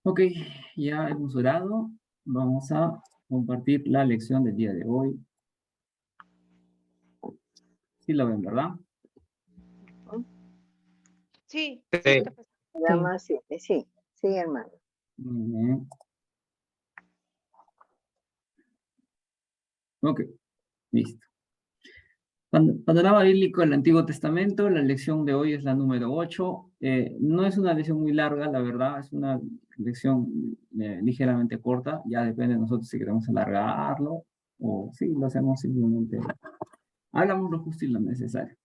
Ok, ya hemos orado. Vamos a compartir la lección del día de hoy. Sí lo ven, ¿verdad? Sí, Sí. Programa 7, sí, sí, hermano. Muy bien. Ok, listo. Panorama bíblico del Antiguo Testamento, la lección de hoy es la número 8. No es una lección muy larga, la verdad, es una lección ligeramente corta. Ya depende de nosotros si queremos alargarlo o si lo hacemos simplemente. Hablamos lo justo y lo necesario.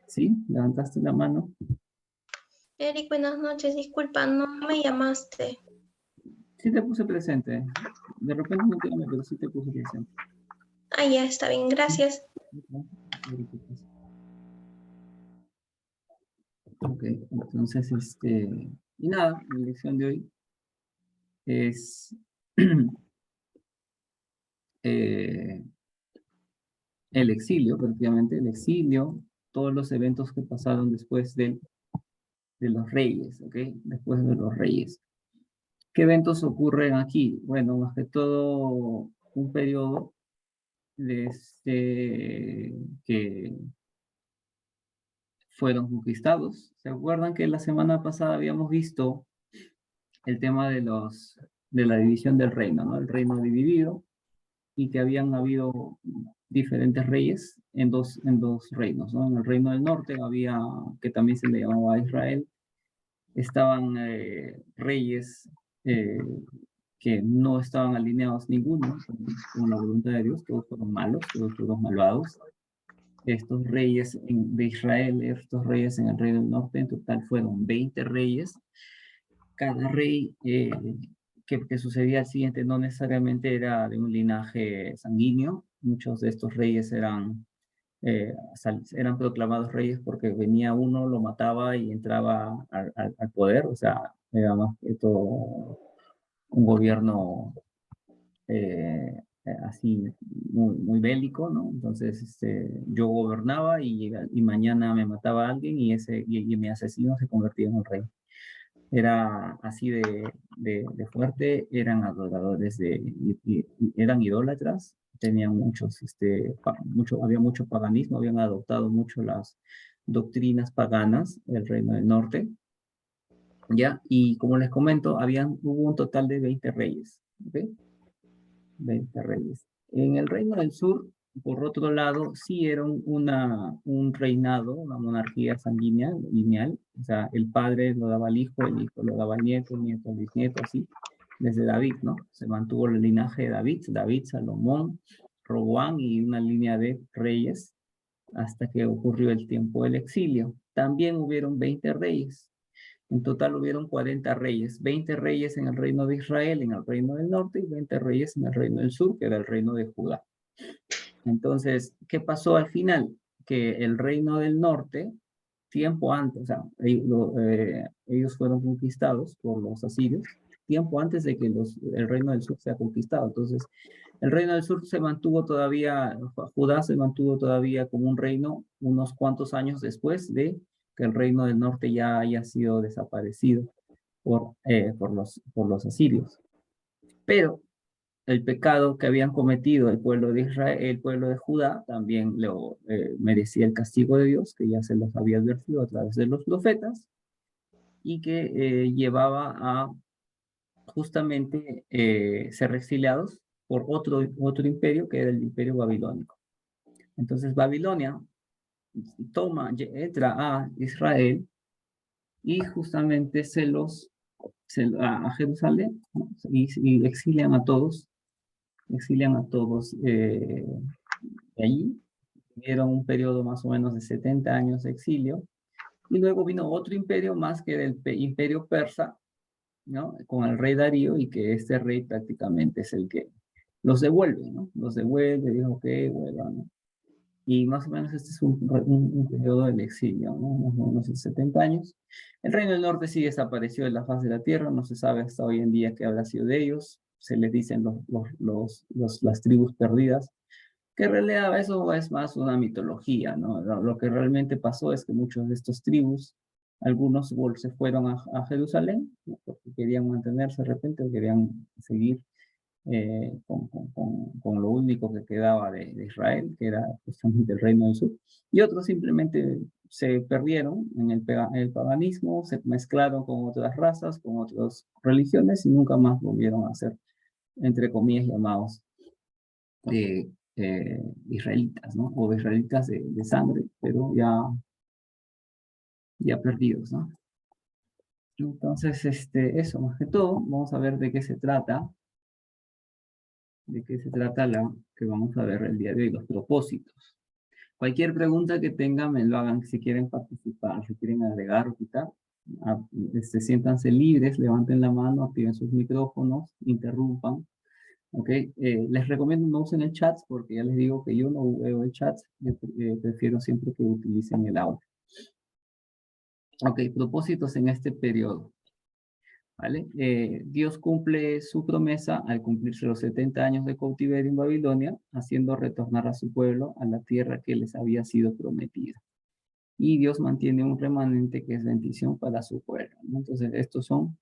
Sí, levantaste la mano. Eric, buenas noches. Disculpa, no me llamaste. Sí te puse presente. De repente no te llamé, pero sí te puse presente. Ah, ya, está bien, gracias. Ok, entonces, y nada, la lección de hoy es el exilio, prácticamente el exilio, todos los eventos que pasaron después de los reyes, ¿ok? Después de los reyes. ¿Qué eventos ocurren aquí? Bueno, más que todo un periodo de que fueron conquistados. ¿Se acuerdan que la semana pasada habíamos visto el tema de la división del reino, ¿no? El reino dividido y que habían habido diferentes reyes en dos reinos, ¿no? En el reino del norte había, que también se le llamaba Israel, estaban reyes que no estaban alineados ninguno con la voluntad de Dios, todos fueron malos, todos fueron malvados. Estos reyes de Israel, estos reyes en el reino del norte, en total fueron 20 reyes. Cada rey que sucedía al siguiente no necesariamente era de un linaje sanguíneo. Muchos de estos reyes eran proclamados reyes porque venía uno, lo mataba y entraba al poder. O sea, era más que todo un gobierno así muy bélico, ¿no? Entonces, yo gobernaba y mañana me mataba a alguien y mi asesino se convertía en un rey. Era así de fuerte, eran adoradores eran idólatras, tenían había mucho paganismo, habían adoptado mucho las doctrinas paganas del Reino del Norte, ¿ya? Y como les comento, hubo un total de 20 reyes, ¿ok? 20 reyes. En el Reino del Sur, por otro lado, sí era un reinado, una monarquía sanguínea, lineal. O sea, el padre lo daba al hijo, el hijo lo daba al nieto, el nieto al bisnieto, así, desde David, ¿no? Se mantuvo el linaje de David, Salomón, Roboam y una línea de reyes hasta que ocurrió el tiempo del exilio. También hubieron 20 reyes. En total hubieron 40 reyes, 20 reyes en el reino de Israel, en el reino del norte, y 20 reyes en el reino del sur, que era el reino de Judá. Entonces, ¿qué pasó al final? Que el reino del norte, tiempo antes, o sea, ellos fueron conquistados por los asirios, tiempo antes de que el reino del sur sea conquistado. Entonces, el reino del sur se mantuvo todavía, Judá se mantuvo todavía como un reino unos cuantos años después de que el reino del norte ya haya sido desaparecido por los asirios. Pero el pecado que habían cometido el pueblo de Israel, el pueblo de Judá, también merecía el castigo de Dios, que ya se los había advertido a través de los profetas, y que llevaba a justamente ser exiliados por otro imperio, que era el imperio babilónico. Entonces Babilonia entra a Israel y justamente a Jerusalén, ¿no? y exilian a todos de allí. Tuvieron un periodo más o menos de 70 años de exilio, y luego vino otro imperio más, que era el imperio persa, ¿no? Con el rey Darío, y que este rey prácticamente es el que los devuelve, ¿no? Los devuelve, dijo, ok, vuelvan, ¿no? Y más o menos este es un periodo del exilio, ¿no? Más o menos 70 años. El reino del norte sí desapareció de la faz de la tierra, no se sabe hasta hoy en día qué habrá sido de ellos. Se les dicen las tribus perdidas, Que en realidad eso es más una mitología, ¿no? Lo que realmente pasó es que muchos de estos tribus, algunos se fueron a Jerusalén, ¿no? Porque querían mantenerse de repente, o querían seguir con lo único que quedaba de Israel, que era justamente el reino del sur, y otros simplemente se perdieron en el paganismo, se mezclaron con otras razas, con otras religiones, y nunca más volvieron a ser, entre comillas, llamados israelitas, ¿no? O israelitas de sangre, pero ya perdidos, ¿no? Entonces, eso, más que todo, vamos a ver de qué se trata, la que vamos a ver el día de hoy, los propósitos. Cualquier pregunta que tengan, me lo hagan, si quieren participar, si quieren agregar o quitar, siéntanse libres, levanten la mano, activen sus micrófonos, interrumpan, ¿ok? Les recomiendo no usen el chat, porque ya les digo que yo no veo el chat, prefiero siempre que utilicen el audio. Ok, propósitos en este periodo. ¿Vale? Dios cumple su promesa al cumplirse los 70 años de cautiverio en Babilonia, haciendo retornar a su pueblo a la tierra que les había sido prometida. Y Dios mantiene un remanente que es bendición para su pueblo, ¿no? Entonces, estos son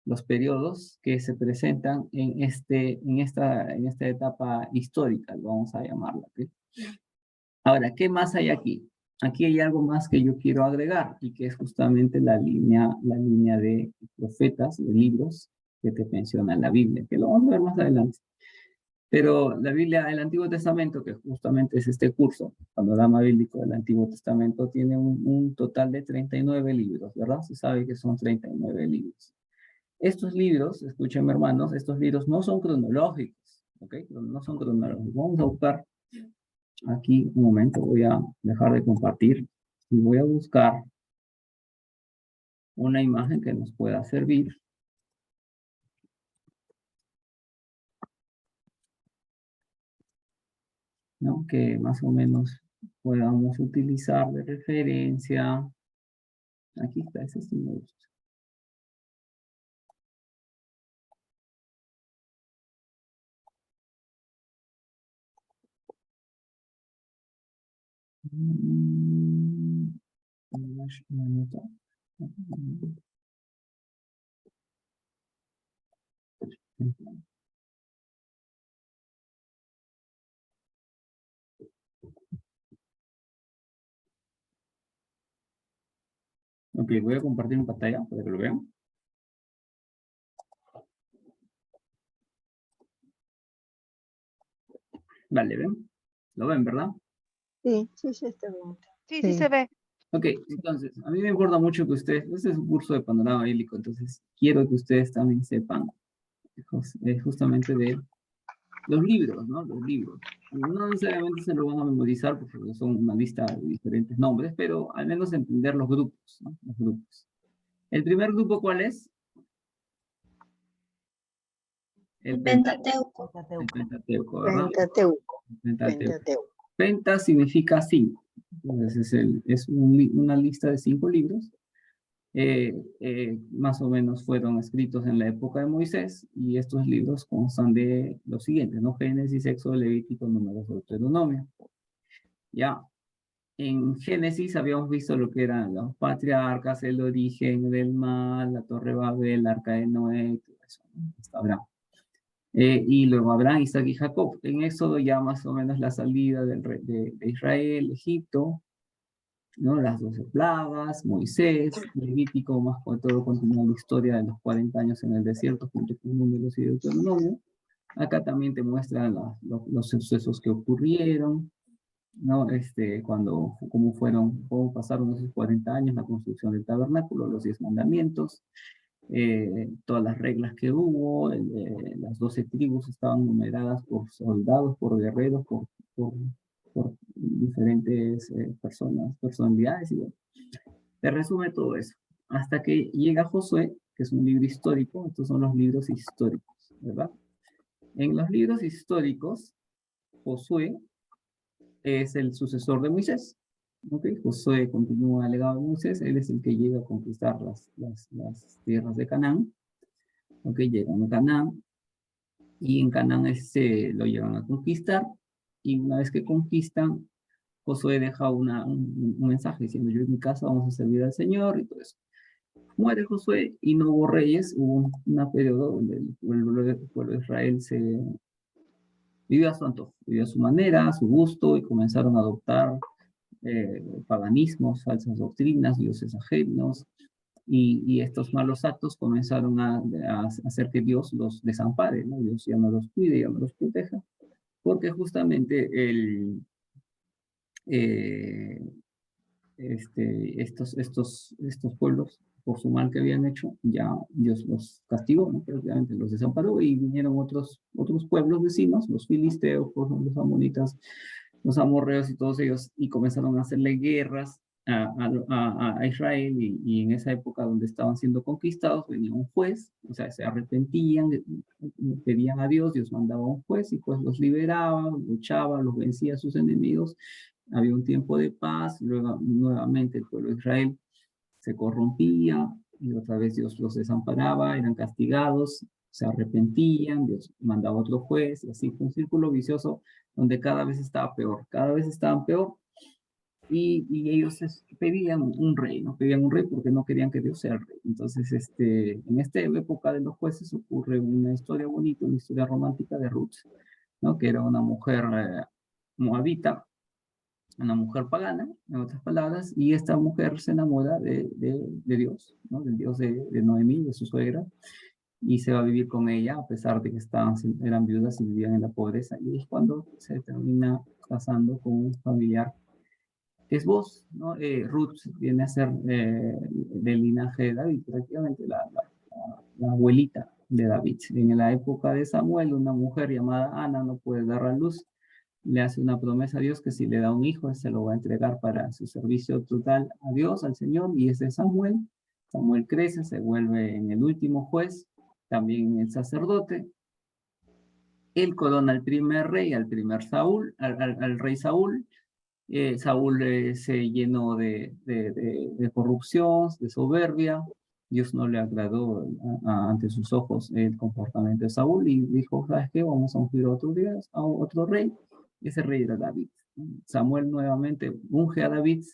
los periodos que se presentan en esta etapa histórica, vamos a llamarla, ¿ok? Ahora, ¿qué más hay aquí? Aquí hay algo más que yo quiero agregar y que es justamente la línea de profetas, de libros que te menciona la Biblia, que lo vamos a ver más adelante. Pero la Biblia, el Antiguo Testamento, que justamente es este curso, panorama bíblico del Antiguo Testamento, tiene un total de 39 libros, ¿verdad? Se sabe que son 39 libros. Estos libros, escúchenme hermanos, estos libros no son cronológicos, ¿ok? No son cronológicos. Vamos a buscar aquí un momento, voy a dejar de compartir y voy a buscar una imagen que nos pueda servir. ¿No? Que más o menos podamos utilizar de referencia. Aquí está, ese sí me gusta. Ok, voy a compartir mi pantalla para que lo vean. Vale, ¿ven? ¿Lo ven, verdad? Sí, sí, sí, está bien. Sí, sí se ve. Ok, entonces, a mí me importa mucho que ustedes, este es un curso de panorama bíblico, entonces quiero que ustedes también sepan justamente de los libros, ¿no? Los libros. No necesariamente se lo van a memorizar porque son una lista de diferentes nombres, pero al menos entender los grupos, ¿no? Los grupos. ¿El primer grupo cuál es? El Pentateuco. Pentateuco, ¿verdad? Pentateuco. El Pentateuco. Pentateuco. Penta significa 5. Entonces es una lista de 5 libros. Más o menos fueron escritos en la época de Moisés y estos libros constan de los siguientes, ¿no? Génesis, Éxodo, Levítico, Números, Deuteronomio. Ya, en Génesis habíamos visto lo que eran los patriarcas, el origen del mal, la Torre Babel, el Arca de Noé, todo eso, ¿no? Hasta Abraham. Y luego Abraham, Isaac y Jacob. En Éxodo ya más o menos la salida de Israel, Egipto, ¿no? Las 12 plagas, Moisés, Levítico, más por todo continúa la historia de los 40 años en el desierto junto con Números y Deuteronomio. Acá también te muestran los sucesos que ocurrieron, ¿no? Cómo pasaron esos 40 años, la construcción del tabernáculo, los 10 mandamientos, todas las reglas que hubo, las 12 tribus estaban numeradas por soldados, por guerreros, por diferentes personalidades, y bueno, te resume todo eso. Hasta que llega Josué, que es un libro histórico, estos son los libros históricos, ¿verdad? En los libros históricos, Josué es el sucesor de Moisés. ¿Okay? Josué continúa el legado de Moisés, él es el que llega a conquistar las tierras de Canaán. ¿Okay? Llegan a Canaán y en Canaán lo llevan a conquistar y una vez que conquistan, Josué deja un mensaje diciendo, yo en mi casa vamos a servir al Señor y todo eso. Muere Josué y no hubo reyes, hubo un periodo donde el pueblo de Israel se vivió a su antojo, vivió a su manera, a su gusto, y comenzaron a adoptar paganismos, falsas doctrinas, dioses ajenos, y estos malos actos comenzaron a hacer que Dios los desampare, ¿no? Dios ya no los cuide, ya no los proteja, porque justamente estos pueblos, por su mal que habían hecho, ya Dios los castigó, ¿no? Prácticamente los desamparó, y vinieron otros pueblos vecinos, los filisteos, los amonitas, los amorreos y todos ellos, y comenzaron a hacerle guerras a Israel, y en esa época donde estaban siendo conquistados, venía un juez, o sea, se arrepentían, pedían a Dios, Dios mandaba un juez, y pues los liberaba, luchaba, los vencía a sus enemigos, había un tiempo de paz, luego nuevamente el pueblo de Israel se corrompía, y otra vez Dios los desamparaba, eran castigados, se arrepentían, Dios mandaba otro juez, y así fue un círculo vicioso donde cada vez estaba peor, cada vez estaban peor, y ellos pedían un rey, ¿no? Pedían un rey porque no querían que Dios sea el rey. Entonces, en esta época de los jueces ocurre una historia bonita, una historia romántica de Ruth, ¿no? Que era una mujer moabita, una mujer pagana, en otras palabras, y esta mujer se enamora de Dios, ¿no? Del Dios de Noemí, de su suegra, y se va a vivir con ella, a pesar de que eran viudas y vivían en la pobreza, y es cuando se termina casando con un familiar que es vos, ¿no? Ruth viene a ser del linaje de David, prácticamente la abuelita de David. En la época de Samuel, una mujer llamada Ana no puede dar a luz, le hace una promesa a Dios que si le da un hijo, se lo va a entregar para su servicio total a Dios, al Señor, y ese es Samuel. Samuel crece, se vuelve en el último juez, también el sacerdote. Él corona al primer rey, al primer Saúl, al rey Saúl. Saúl se llenó de corrupción, de soberbia. Dios no le agradó ante sus ojos el comportamiento de Saúl, y dijo, ¿sabes qué? Vamos a ungir a otro rey. Ese rey era David. Samuel nuevamente unge a David.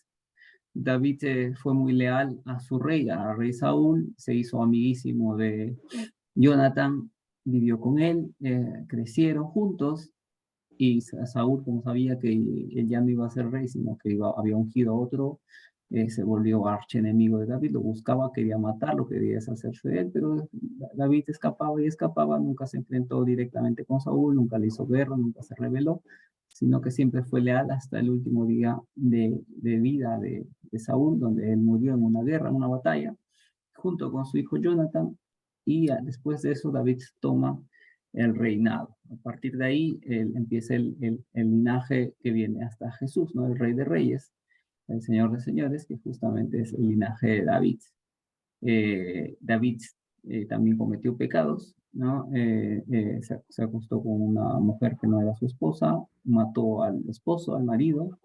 David fue muy leal a su rey, al rey Saúl, se hizo amiguísimo de Jonathan, vivió con él, crecieron juntos, y Saúl, como sabía que él ya no iba a ser rey, sino que había ungido a otro, se volvió archienemigo de David, lo buscaba, quería matarlo, quería deshacerse de él, pero David escapaba y escapaba, nunca se enfrentó directamente con Saúl, nunca le hizo guerra, nunca se rebeló, sino que siempre fue leal hasta el último día de vida de Saúl, donde él murió en una guerra, en una batalla, junto con su hijo Jonathan, y después de eso David toma el reinado. A partir de ahí empieza el linaje que viene hasta Jesús, ¿no? El Rey de Reyes, el Señor de Señores, que justamente es el linaje de David. David también cometió pecados, ¿no? Se acostó con una mujer que no era su esposa, mató al esposo, al marido.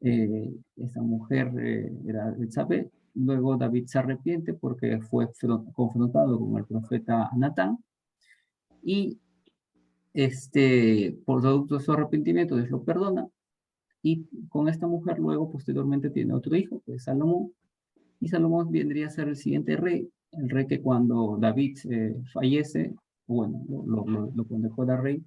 Esa mujer era Betsabé. Luego David se arrepiente porque fue confrontado con el profeta Natán, y por producto de su arrepentimiento, Dios lo perdona, y con esta mujer luego posteriormente tiene otro hijo, que es Salomón, y Salomón vendría a ser el siguiente rey, el rey que cuando David fallece, bueno, lo condejó a rey,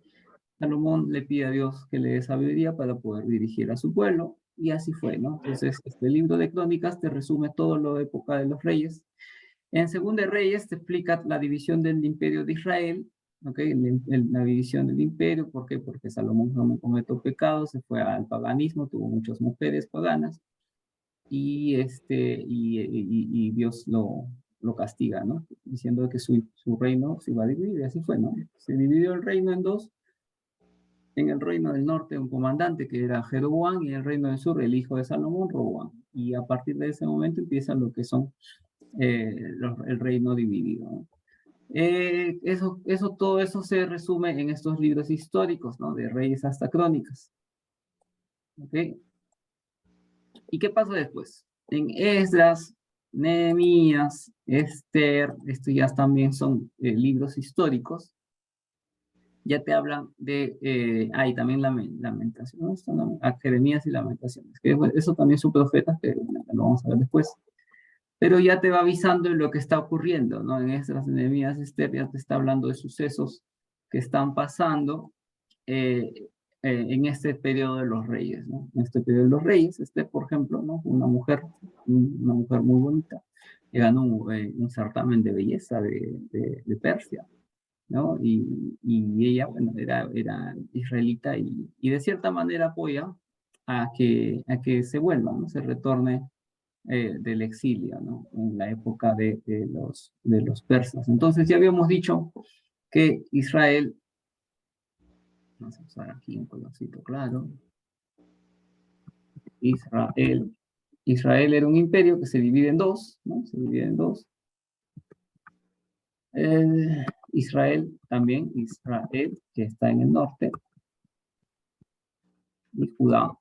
Salomón le pide a Dios que le dé sabiduría para poder dirigir a su pueblo, y así fue, ¿no? Entonces, este libro de Crónicas te resume todo lo de época de los reyes. En Segunda de Reyes te explica la división del imperio de Israel, ¿okay? La división del imperio, ¿por qué? Porque Salomón no cometió pecados, se fue al paganismo, tuvo muchas mujeres paganas, y Dios lo castiga, ¿no? Diciendo que su reino se iba a dividir, y así fue, ¿no? Se dividió el reino en dos. En el reino del norte un comandante que era Jeroboam, y en el reino del sur el hijo de Salomón, Roboam. Y a partir de ese momento empieza lo que son el reino dividido, ¿no? Todo eso se resume en estos libros históricos, ¿no? De Reyes hasta Crónicas. ¿Ok? ¿Y qué pasa después? En Esdras, Nehemías, Esther, estos ya también son libros históricos. ya te hablan de, hay también lamentación, ¿no? Jeremías y lamentaciones, que eso también son profetas, que bueno, lo vamos a ver después. Pero ya te va avisando de lo que está ocurriendo, ¿no? En estas Nehemías, Esther ya te está hablando de sucesos que están pasando en este periodo de los reyes, ¿no? En este periodo de los reyes, Esther, por ejemplo, ¿no? Una mujer muy bonita, que ganó un certamen de belleza de Persia, ¿no? Y ella, bueno, era israelita y de cierta manera apoya a que se vuelva, ¿no? Se retorne del exilio, ¿no? En la época de los persas. Entonces ya habíamos dicho que Israel, vamos a usar aquí un colorcito claro, Israel era un imperio que se divide en dos, ¿no? Se divide en dos. Israel, que está en el norte, y Judá,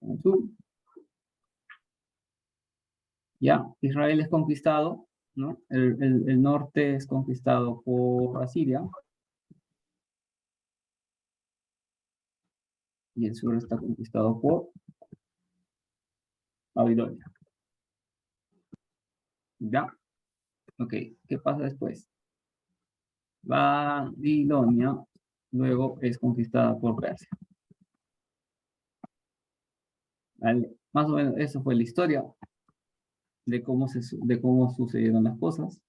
en el sur. Ya, Israel es conquistado, ¿no? El norte es conquistado por Asiria, y el sur está conquistado por Babilonia. ¿Ya? Ok, ¿qué pasa después? Babilonia luego es conquistada por Persia. ¿Vale? Más o menos eso fue la historia de cómo sucedieron las cosas.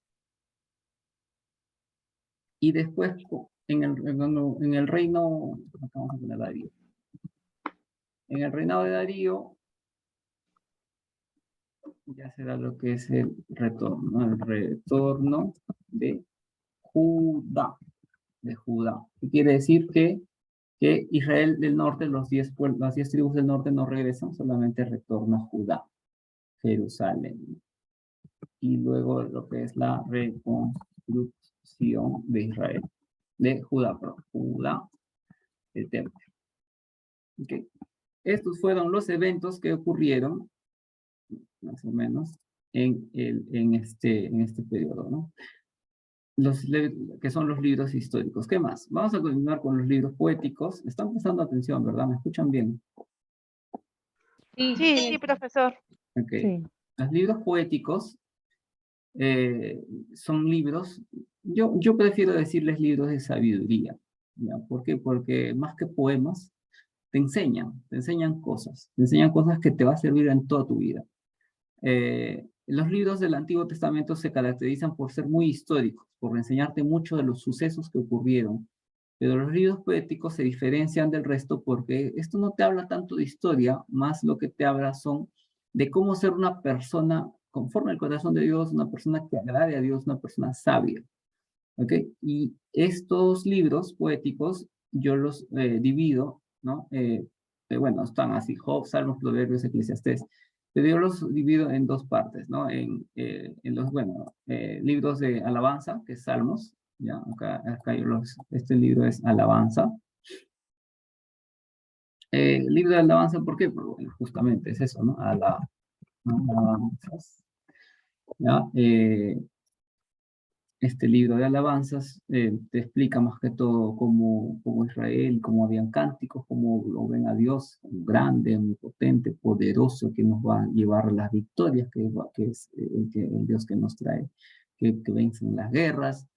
Y después, en el reino, vamos a poner Darío. En el reinado de Darío, ya será lo que es el retorno de Judá. ¿Qué quiere decir? Que Israel del norte, las 10 tribus del norte no regresan, solamente retorna a Judá, Jerusalén. Y luego lo que es la reconstrucción de Israel, de Judá, el templo. ¿Okay? Estos fueron los eventos que ocurrieron, más o menos, en este periodo, ¿no? Que son los libros históricos. ¿Qué más? Vamos a continuar con los libros poéticos. Están prestando atención, ¿verdad? ¿Me escuchan bien? Sí, profesor. Ok. Sí. Los libros poéticos son libros, yo prefiero decirles libros de sabiduría. ¿Ya? ¿Por qué? Porque más que poemas, te enseñan cosas que te va a servir en toda tu vida. Los libros del Antiguo Testamento se caracterizan por ser muy históricos, por enseñarte mucho de los sucesos que ocurrieron, pero los libros poéticos se diferencian del resto porque esto no te habla tanto de historia, más lo que te habla son de cómo ser una persona conforme al corazón de Dios, una persona que agrade a Dios, una persona sabia. ¿Ok? Y estos libros poéticos yo los divido, ¿no? Bueno, están así, Job, Salmos, Proverbios, Eclesiastés. Pero yo los divido en dos partes, ¿no? En los, bueno, libros de alabanza, que es Salmos, ya, acá este libro es alabanza. Libro de alabanza, ¿por qué? Porque, bueno, justamente es eso, ¿no? Alabanzas. ¿Ya? Este libro de alabanzas te explica más que todo cómo Israel, cómo habían cánticos, cómo lo ven a Dios, grande, omnipotente, poderoso, que nos va a llevar las victorias, que es el Dios que nos trae, que vencen las guerras.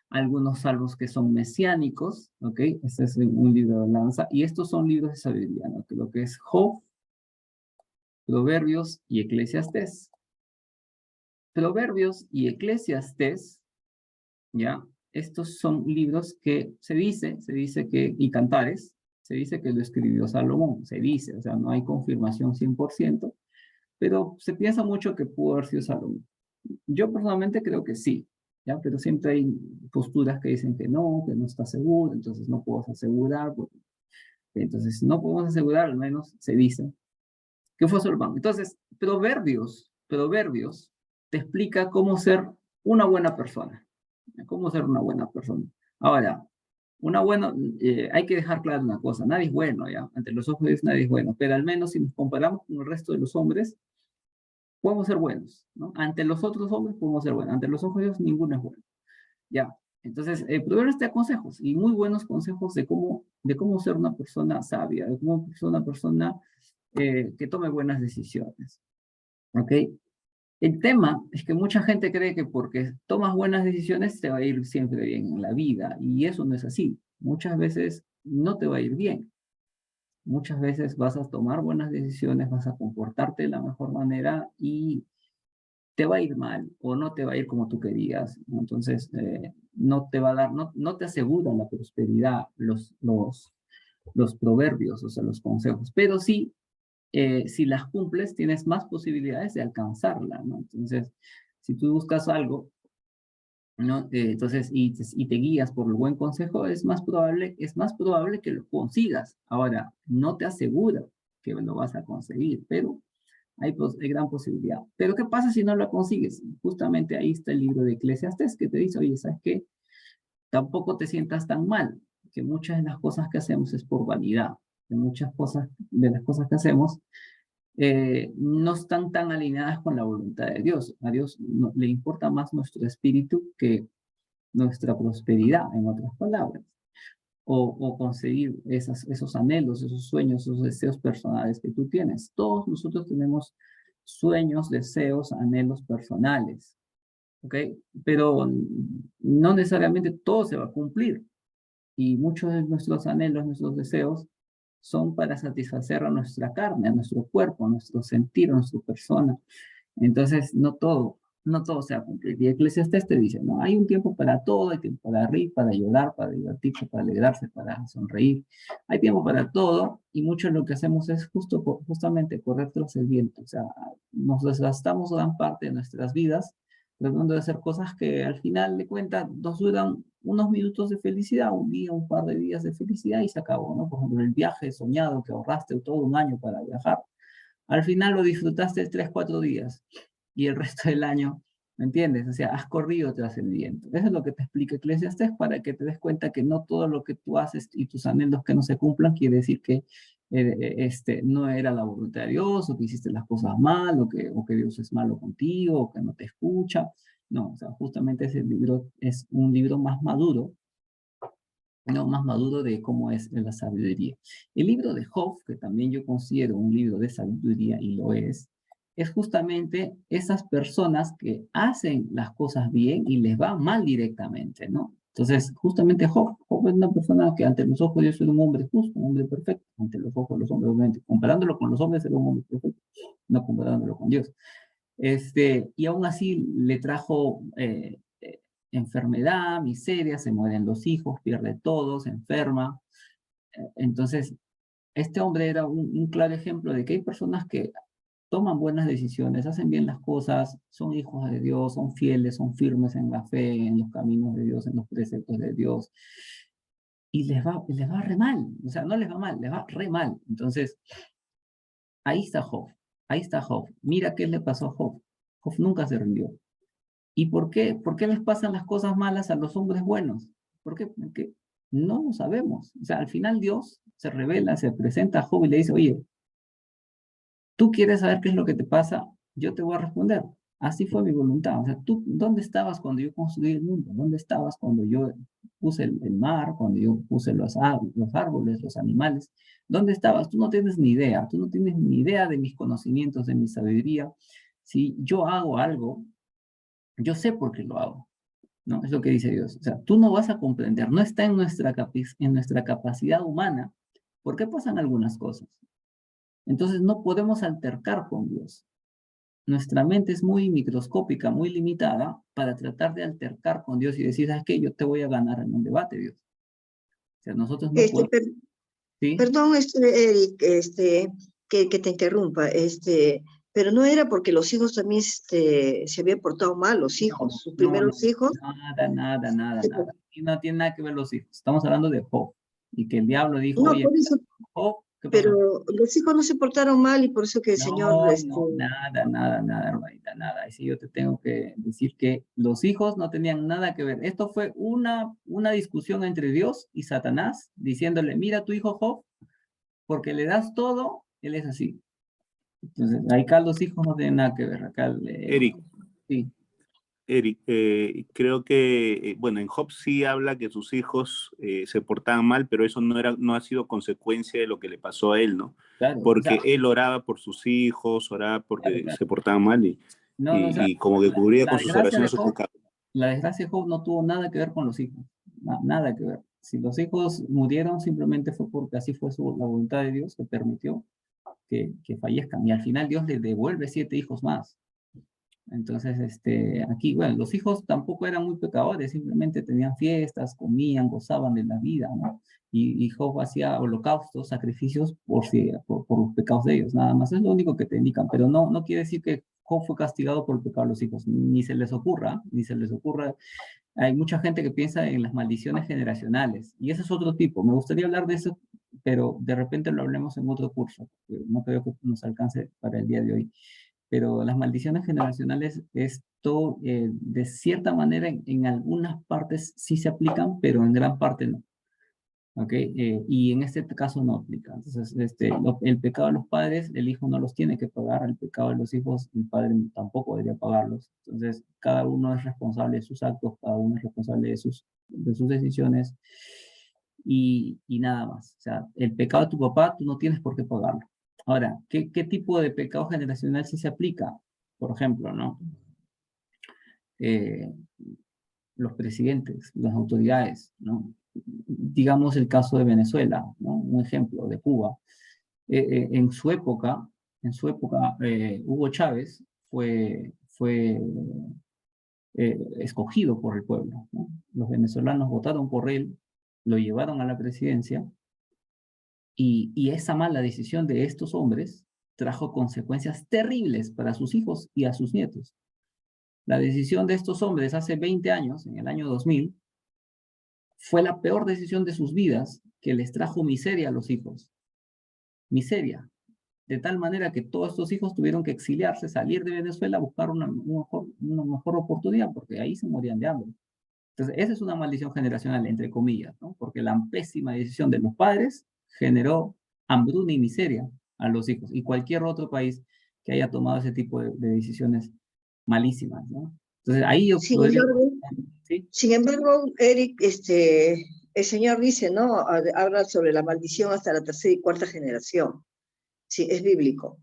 Algunos salmos que son mesiánicos, ¿ok? Este es un libro de alabanza, y estos son libros de sabiduría, ¿no? Que lo que es Job, Proverbios y Eclesiastés. Proverbios y Eclesiastés, ¿ya? Estos son libros que se dice que, y Cantares, se dice que lo escribió Salomón, se dice, o sea, no hay confirmación 100%, pero se piensa mucho que pudo haber sido Salomón. Yo personalmente creo que sí, ¿ya? Pero siempre hay posturas que dicen que no está seguro, entonces no podemos asegurar, entonces si no podemos asegurar, al menos se dice que fue Salomón. Entonces, Proverbios te explica cómo ser una buena persona. ¿Cómo ser una buena persona? Ahora, hay que dejar claro una cosa, nadie es bueno, ¿ya? Ante los ojos de Dios nadie es bueno, pero al menos si nos comparamos con el resto de los hombres, podemos ser buenos, ¿no? Ante los otros hombres podemos ser buenos, ante los ojos de Dios ninguno es bueno, ¿ya? Entonces, Proverbios te da consejos, y muy buenos consejos de cómo ser una persona sabia, de cómo ser una persona que tome buenas decisiones. ¿Ok? El tema es que mucha gente cree que porque tomas buenas decisiones te va a ir siempre bien en la vida, y eso no es así. Muchas veces no te va a ir bien. Muchas veces vas a tomar buenas decisiones, vas a comportarte de la mejor manera y te va a ir mal o no te va a ir como tú querías, ¿no? Entonces, no te va a dar, no te aseguran la prosperidad los proverbios, o sea, los consejos, pero sí, si las cumples, tienes más posibilidades de alcanzarla, ¿no? Entonces, si tú buscas algo, ¿no? Entonces, y te guías por el buen consejo, es más probable que lo consigas. Ahora, no te asegura que lo vas a conseguir, pero hay gran posibilidad. Pero ¿qué pasa si no lo consigues? Justamente ahí está el libro de Eclesiastés que te dice, oye, ¿sabes qué? Tampoco te sientas tan mal, que muchas de las cosas que hacemos es por vanidad, que muchas cosas de las cosas que hacemos no están tan alineadas con la voluntad de Dios. A Dios le importa más nuestro espíritu que nuestra prosperidad, en otras palabras, o conseguir esos anhelos, esos sueños, esos deseos personales que tú tienes. Todos nosotros tenemos sueños, deseos, anhelos personales, ¿ok? Pero no necesariamente todo se va a cumplir. Y muchos de nuestros anhelos, nuestros deseos, son para satisfacer a nuestra carne, a nuestro cuerpo, a nuestro sentir, a nuestra persona. Entonces, no todo se va a cumplir. Y Eclesiastés te dice, no, hay un tiempo para todo, hay tiempo para reír, para llorar, para divertirse, para alegrarse, para sonreír. Hay tiempo para todo, y mucho de lo que hacemos es justamente correr tras el viento. O sea, nos desgastamos gran parte de nuestras vidas tratando de hacer cosas que al final de cuentas nos duran unos minutos de felicidad, un día, un par de días de felicidad y se acabó, ¿no? Por ejemplo, el viaje soñado que ahorraste todo un año para viajar, al final lo disfrutaste 3, 4 días y el resto del año, ¿me entiendes? O sea, has corrido tras el viento. Eso es lo que te explica Eclesiastés para que te des cuenta que no todo lo que tú haces y tus anhelos que no se cumplan quiere decir que no era la voluntad de Dios o que hiciste las cosas mal o que Dios es malo contigo o que no te escucha. No, o sea, justamente ese libro es un libro más maduro, no, más maduro de cómo es la sabiduría. El libro de Job, que también yo considero un libro de sabiduría y lo es justamente esas personas que hacen las cosas bien y les va mal directamente, ¿no? Entonces, justamente Job es una persona que ante los ojos de Dios era un hombre justo, un hombre perfecto, ante los ojos de los hombres, obviamente, comparándolo con los hombres era un hombre perfecto, no comparándolo con Dios. Y aún así le trajo enfermedad, miseria, se mueren los hijos, pierde todo, se enferma. Entonces, este hombre era un claro ejemplo de que hay personas que toman buenas decisiones, hacen bien las cosas, son hijos de Dios, son fieles, son firmes en la fe, en los caminos de Dios, en los preceptos de Dios, y les va re mal, o sea, no les va mal, les va re mal. Entonces, ahí está Job, ahí está Job. Mira qué le pasó a Job. Job nunca se rindió. ¿Y por qué? ¿Por qué les pasan las cosas malas a los hombres buenos? ¿Por qué? Porque no lo sabemos. O sea, al final Dios se revela, se presenta a Job y le dice, oye, tú quieres saber qué es lo que te pasa, yo te voy a responder. Así fue mi voluntad. O sea, tú, ¿dónde estabas cuando yo construí el mundo? ¿Dónde estabas cuando yo puse el mar, cuando yo puse los árboles, los animales? ¿Dónde estabas? Tú no tienes ni idea. Tú no tienes ni idea de mis conocimientos, de mi sabiduría. Si yo hago algo, yo sé por qué lo hago. ¿No? Es lo que dice Dios. O sea, tú no vas a comprender, no está en en nuestra capacidad humana. ¿Por qué pasan algunas cosas? Entonces no podemos altercar con Dios. Nuestra mente es muy microscópica, muy limitada para tratar de altercar con Dios y decir, ¿sabes qué? Yo te voy a ganar en un debate, Dios. O sea, nosotros no Este, podemos, ¿sí? perdón, Eric, que te interrumpa, pero no era porque los hijos también se habían portado mal, los No, hijos, sus no, no, primeros hijos. nada, nada, nada, nada. Y no tiene nada que ver los hijos. Estamos hablando de Job. Y que el diablo dijo, No, oye, por eso, Job, ¿qué pasó? pero los hijos no se portaron mal y por eso que el Señor, No, no, nada, nada, nada, hermanita, nada. Y sí, yo te tengo que decir que los hijos no tenían nada que ver. Esto fue una discusión entre Dios y Satanás, diciéndole, mira tu hijo Job, porque le das todo, él es así. Entonces, acá los hijos no tienen nada que ver. Acá, Eric, sí. Eric, creo que, bueno, en Job sí habla que sus hijos se portaban mal, pero eso no ha sido consecuencia de lo que le pasó a él, ¿no? Claro, o sea, Porque él oraba por sus hijos, oraba claro, porque claro. se portaban mal No, no, o sea, y como que cubría la con sus desgracia de oraciones sus Job, pecados. la desgracia de Job no tuvo nada que ver con los hijos, nada que ver. Si los hijos murieron, simplemente fue porque así fue la voluntad de Dios que permitió que fallezcan. Y al final Dios le devuelve 7 hijos más. Entonces, aquí, bueno, los hijos tampoco eran muy pecadores, simplemente tenían fiestas, comían, gozaban de la vida, ¿no? Y Job hacía holocaustos, sacrificios por los pecados de ellos, nada más. Es lo único que te indican, pero no quiere decir que Job fue castigado por el pecado de los hijos, ni se les ocurra, ni se les ocurra. Hay mucha gente que piensa en las maldiciones generacionales, y ese es otro tipo. Me gustaría hablar de eso, pero de repente lo hablemos en otro curso, porque no creo que nos alcance para el día de hoy. Pero las maldiciones generacionales, esto de cierta manera en algunas partes sí se aplican, pero en gran parte no. ¿Ok? Y en este caso no aplica. Entonces, el pecado de los padres, el hijo no los tiene que pagar, el pecado de los hijos, el padre tampoco debería pagarlos. Entonces, cada uno es responsable de sus actos, cada uno es responsable de sus decisiones y nada más. O sea, el pecado de tu papá, tú no tienes por qué pagarlo. Ahora, ¿qué tipo de pecado generacional sí se aplica? Por ejemplo, ¿no? Eh, los presidentes, las autoridades, ¿no? Digamos el caso de Venezuela, ¿no? Un ejemplo de Cuba. En su época, Hugo Chávez fue escogido por el pueblo, ¿no? Los venezolanos votaron por él, lo llevaron a la presidencia y esa mala decisión de estos hombres trajo consecuencias terribles para sus hijos y a sus nietos. La decisión de estos hombres hace 20 años, en el año 2000, fue la peor decisión de sus vidas que les trajo miseria a los hijos. Miseria. De tal manera que todos estos hijos tuvieron que exiliarse, salir de Venezuela a buscar una mejor oportunidad, porque ahí se morían de hambre. Entonces, esa es una maldición generacional, entre comillas, ¿no? Porque la pésima decisión de los padres generó hambruna y miseria a los hijos. Y cualquier otro país que haya tomado ese tipo de decisiones malísimas, ¿no? Entonces, ahí yo Sin podría... embargo, ¿Sí? sin embargo, Eric, el Señor dice, ¿no? Habla sobre la maldición hasta la tercera y cuarta generación. Sí, es bíblico.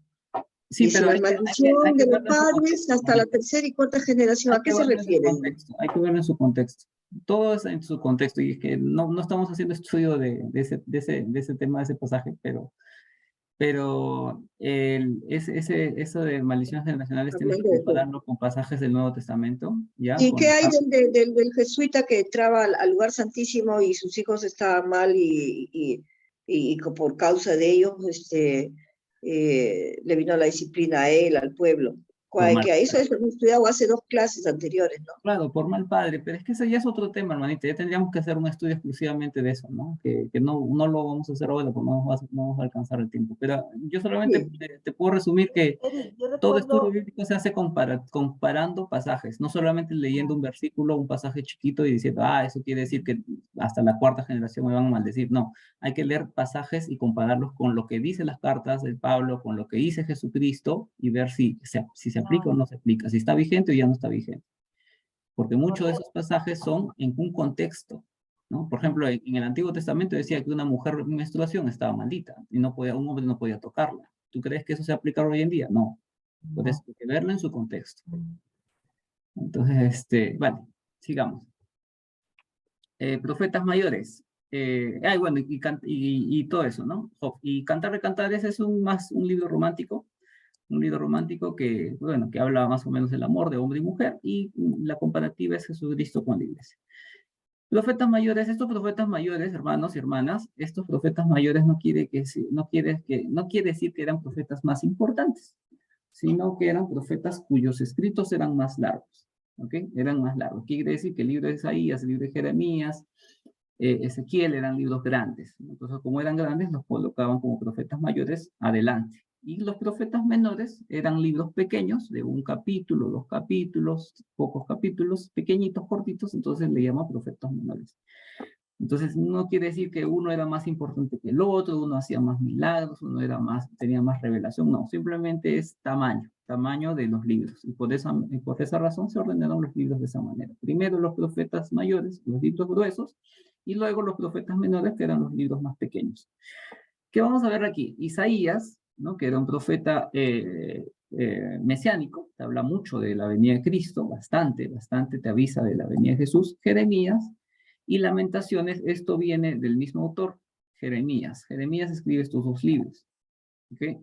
Sí, Dice, pero la hay maldición que de los verlo en su padres contexto, hasta la Juanita. tercera y cuarta generación. Hay ¿A que qué se verlo en su refiere? contexto, hay que verlo en su contexto. Todo es en su contexto y es que no estamos haciendo estudio de ese tema, de ese pasaje, pero eso de maldiciones generacionales tienes que Hablando de todo. compararlo con pasajes del Nuevo Testamento, ¿ya? ¿Y qué hay del jesuita que entraba al lugar santísimo y sus hijos estaban mal y por causa de ellos le vino la disciplina a él, al pueblo? Por mal. Que eso hemos estudiado hace 2 clases anteriores, ¿no? Claro, por mal padre, pero es que ese ya es otro tema, hermanita. Ya tendríamos que hacer un estudio exclusivamente de eso, ¿no? Que no lo vamos a hacer ahora porque no vamos a alcanzar el tiempo. Pero yo solamente Sí. te puedo resumir que Eric, yo todo estudio recuerdo, bíblico se hace comparando pasajes, no solamente leyendo un versículo, un pasaje chiquito y diciendo, eso quiere decir que hasta la cuarta generación me van a maldecir. No, hay que leer pasajes y compararlos con lo que dicen las cartas de Pablo, con lo que dice Jesucristo y ver si se aplica o no se aplica, si está vigente o ya no está vigente. Porque muchos de esos pasajes son en un contexto, ¿no? Por ejemplo, en el Antiguo Testamento decía que una mujer en menstruación estaba maldita y un hombre no podía tocarla. ¿Tú crees que eso se aplica hoy en día? No. Puedes verlo en su contexto. Entonces, vale, sigamos. Profetas mayores. Bueno, y todo eso, ¿no? Y Cantar de Cantares es un libro romántico que, bueno, que habla más o menos del amor de hombre y mujer, y la comparativa es Jesucristo con la iglesia. Profetas mayores, estos profetas mayores, hermanos y hermanas, estos profetas mayores no quiere decir que eran profetas más importantes, sino que eran profetas cuyos escritos eran más largos, ¿ok? Eran más largos. Quiere decir que el libro de Isaías, el libro de Jeremías, Ezequiel eran libros grandes. Entonces, como eran grandes, los colocaban como profetas mayores adelante. Y los profetas menores eran libros pequeños, de un capítulo, 2 capítulos, pocos capítulos, pequeñitos, cortitos, entonces le llaman profetas menores. Entonces, no quiere decir que uno era más importante que el otro, uno hacía más milagros, tenía más revelación, no, simplemente es tamaño. tamaño de los libros. Y por esa razón se ordenaron los libros de esa manera. Primero los profetas mayores, los libros gruesos, y luego los profetas menores, que eran los libros más pequeños. ¿Qué vamos a ver aquí? Isaías, ¿no? Que era un profeta mesiánico, te habla mucho de la venida de Cristo, bastante te avisa de la venida de Jesús. Jeremías y Lamentaciones, esto viene del mismo autor, Jeremías. Jeremías escribe estos dos libros. ¿Okay?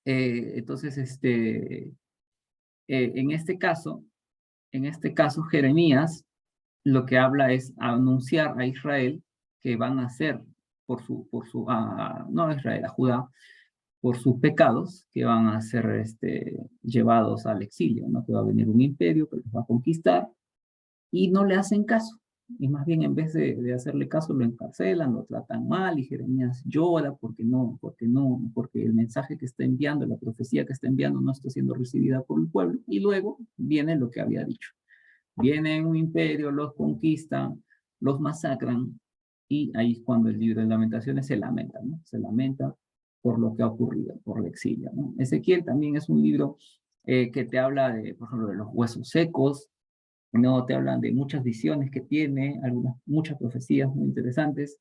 Entonces, en este caso, Jeremías lo que habla es anunciar a Israel que van a ser no a Israel, a Judá, por sus pecados, que van a ser llevados al exilio, ¿no? Que va a venir un imperio que los va a conquistar, y no le hacen caso. Y más bien, en vez de hacerle caso, lo encarcelan, lo tratan mal, y Jeremías llora porque el mensaje que está enviando, la profecía que está enviando, no está siendo recibida por el pueblo. Y luego viene lo que había dicho. Viene un imperio, los conquistan, los masacran, y ahí es cuando el libro de Lamentaciones se lamenta, ¿no? Se lamenta por lo que ha ocurrido, por el exilio, ¿no? Ezequiel también es un libro que te habla de, por ejemplo, de los huesos secos, ¿no? Te hablan de muchas visiones que tiene, muchas profecías muy interesantes,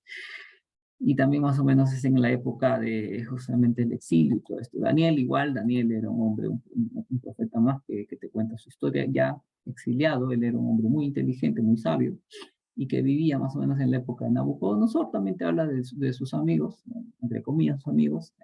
y también más o menos es en la época de justamente el exilio y todo esto. Daniel igual, Daniel era un hombre, un profeta más que te cuenta su historia ya exiliado. Él era un hombre muy inteligente, muy sabio, y que vivía más o menos en la época de Nabucodonosor. También te habla de sus amigos, entre comillas, sus amigos,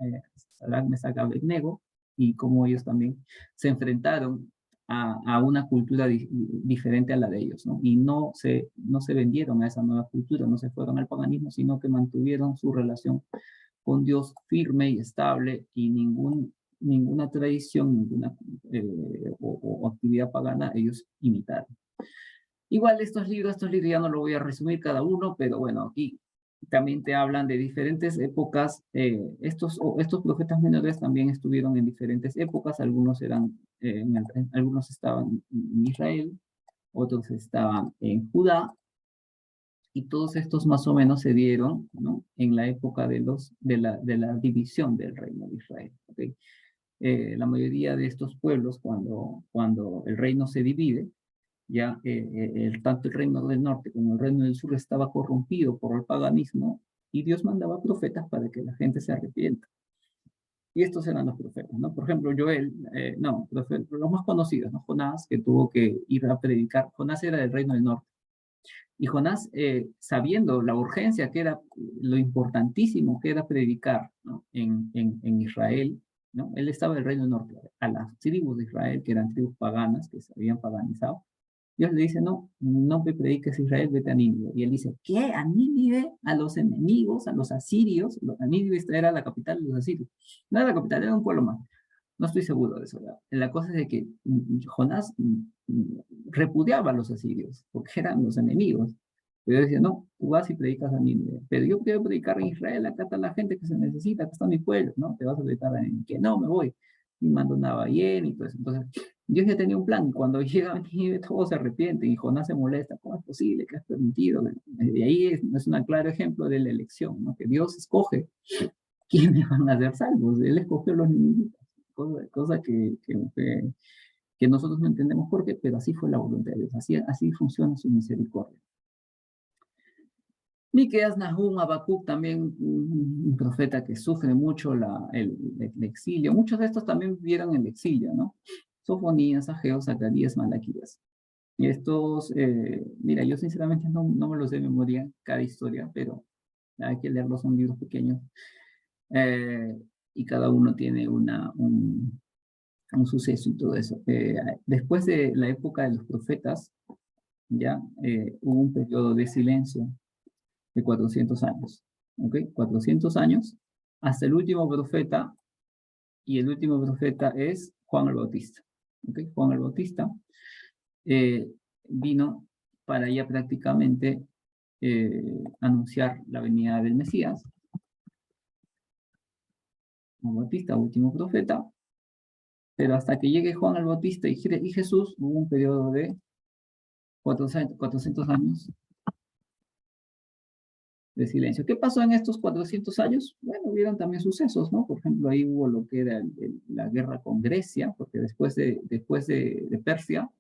Sadrach, Mesach, Abednego, y cómo ellos también se enfrentaron a una cultura diferente a la de ellos, ¿no? Y no se vendieron a esa nueva cultura, no se fueron al paganismo, sino que mantuvieron su relación con Dios firme y estable, y ninguna tradición, o actividad pagana ellos imitaron. Igual estos libros ya no lo voy a resumir cada uno, pero bueno, aquí también te hablan de diferentes épocas. Estos profetas menores también estuvieron en diferentes épocas. Algunos estaban en Israel, otros estaban en Judá, y todos estos más o menos se dieron, ¿no? En la época de la división del reino de Israel. ¿Okay? La mayoría de estos pueblos, cuando el reino se divide, ya tanto el reino del norte como el reino del sur estaba corrompido por el paganismo, y Dios mandaba profetas para que la gente se arrepienta. Y estos eran los profetas, ¿no? Por ejemplo, Joel, los más conocidos, ¿no? Jonás, que tuvo que ir a predicar. Jonás era del reino del norte. Y Jonás, sabiendo la urgencia que era, lo importantísimo que era predicar, ¿no? en Israel, ¿no? Él estaba del reino del norte, a las tribus de Israel, que eran tribus paganas, que se habían paganizado. Dios le dice, no me prediques a Israel, vete a Nínive. Y él dice, ¿qué? ¿A Nínive? ¿A los enemigos? ¿A los asirios? A Nínive era la capital de los asirios. No era la capital, era un pueblo más. No estoy seguro de eso. La cosa es de que Jonás repudiaba a los asirios, porque eran los enemigos. Pero Dios decía, no, tú vas y predicas a Nínive. Pero yo quiero predicar en Israel, acá está la gente que se necesita, acá está mi pueblo, ¿no? Te vas a predicar a Nínive. Que no, me voy. Y mando una ballena y todo eso. Entonces, Dios ya tenía un plan, y cuando llega a Nínive todos se arrepienten, y Jonás se molesta. ¿Cómo es posible que has permitido? De ahí es un claro ejemplo de la elección, ¿no? Que Dios escoge quiénes van a ser salvos. Él escogió a los niñitos, cosa que nosotros no entendemos por qué, pero así fue la voluntad de Dios, así funciona su misericordia. Miqueas, Nahum, Habacuc, también un profeta que sufre mucho el exilio. Muchos de estos también vivieron el exilio, ¿no? Sofonías, Ageo, Zacarías, Malaquías. Y estos, mira, yo sinceramente no me los sé de memoria cada historia, pero hay que leerlos, son libros pequeños. Y cada uno tiene un suceso y todo eso. Después de la época de los profetas, ya hubo un periodo de silencio de 400 años. ¿Ok? 400 años hasta el último profeta, y el último profeta es Juan el Bautista. ¿Ok? Juan el Bautista vino para ya prácticamente anunciar la venida del Mesías. Juan Bautista, último profeta, pero hasta que llegue Juan el Bautista y Jesús, hubo un periodo de 400 años de silencio. ¿Qué pasó en estos 400 años? Bueno, hubieron también sucesos, ¿no? Por ejemplo, ahí hubo lo que era la guerra con Grecia, porque después de Persia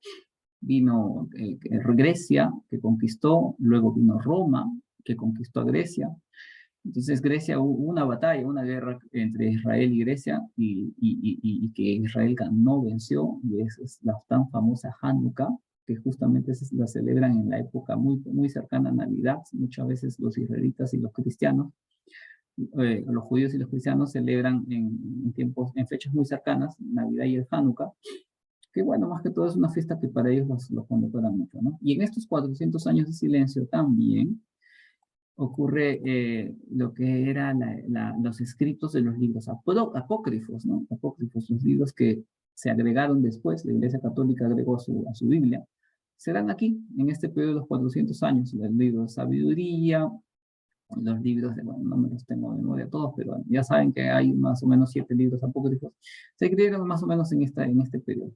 vino Grecia, que conquistó, luego vino Roma, que conquistó a Grecia. Entonces Grecia hubo una batalla, una guerra entre Israel y Grecia, y que Israel no venció, y es la tan famosa Hanukkah, que justamente la celebran en la época muy cercana a Navidad. Muchas veces los israelitas y los cristianos, los judíos y los cristianos celebran en fechas muy cercanas, Navidad y el Hanukkah, que bueno, más que todo es una fiesta que para ellos los condecoran mucho, ¿no? Y en estos 400 años de silencio también ocurre lo que eran los escritos de los libros apócrifos, ¿no? Apócrifos, los libros que se agregaron después, la Iglesia Católica agregó a su Biblia, serán aquí, en este periodo de los 400 años, los libros de sabiduría, los libros de, bueno, no me los tengo de memoria todos, pero ya saben que hay más o menos 7 libros apócrifos, se escribieron más o menos en este periodo.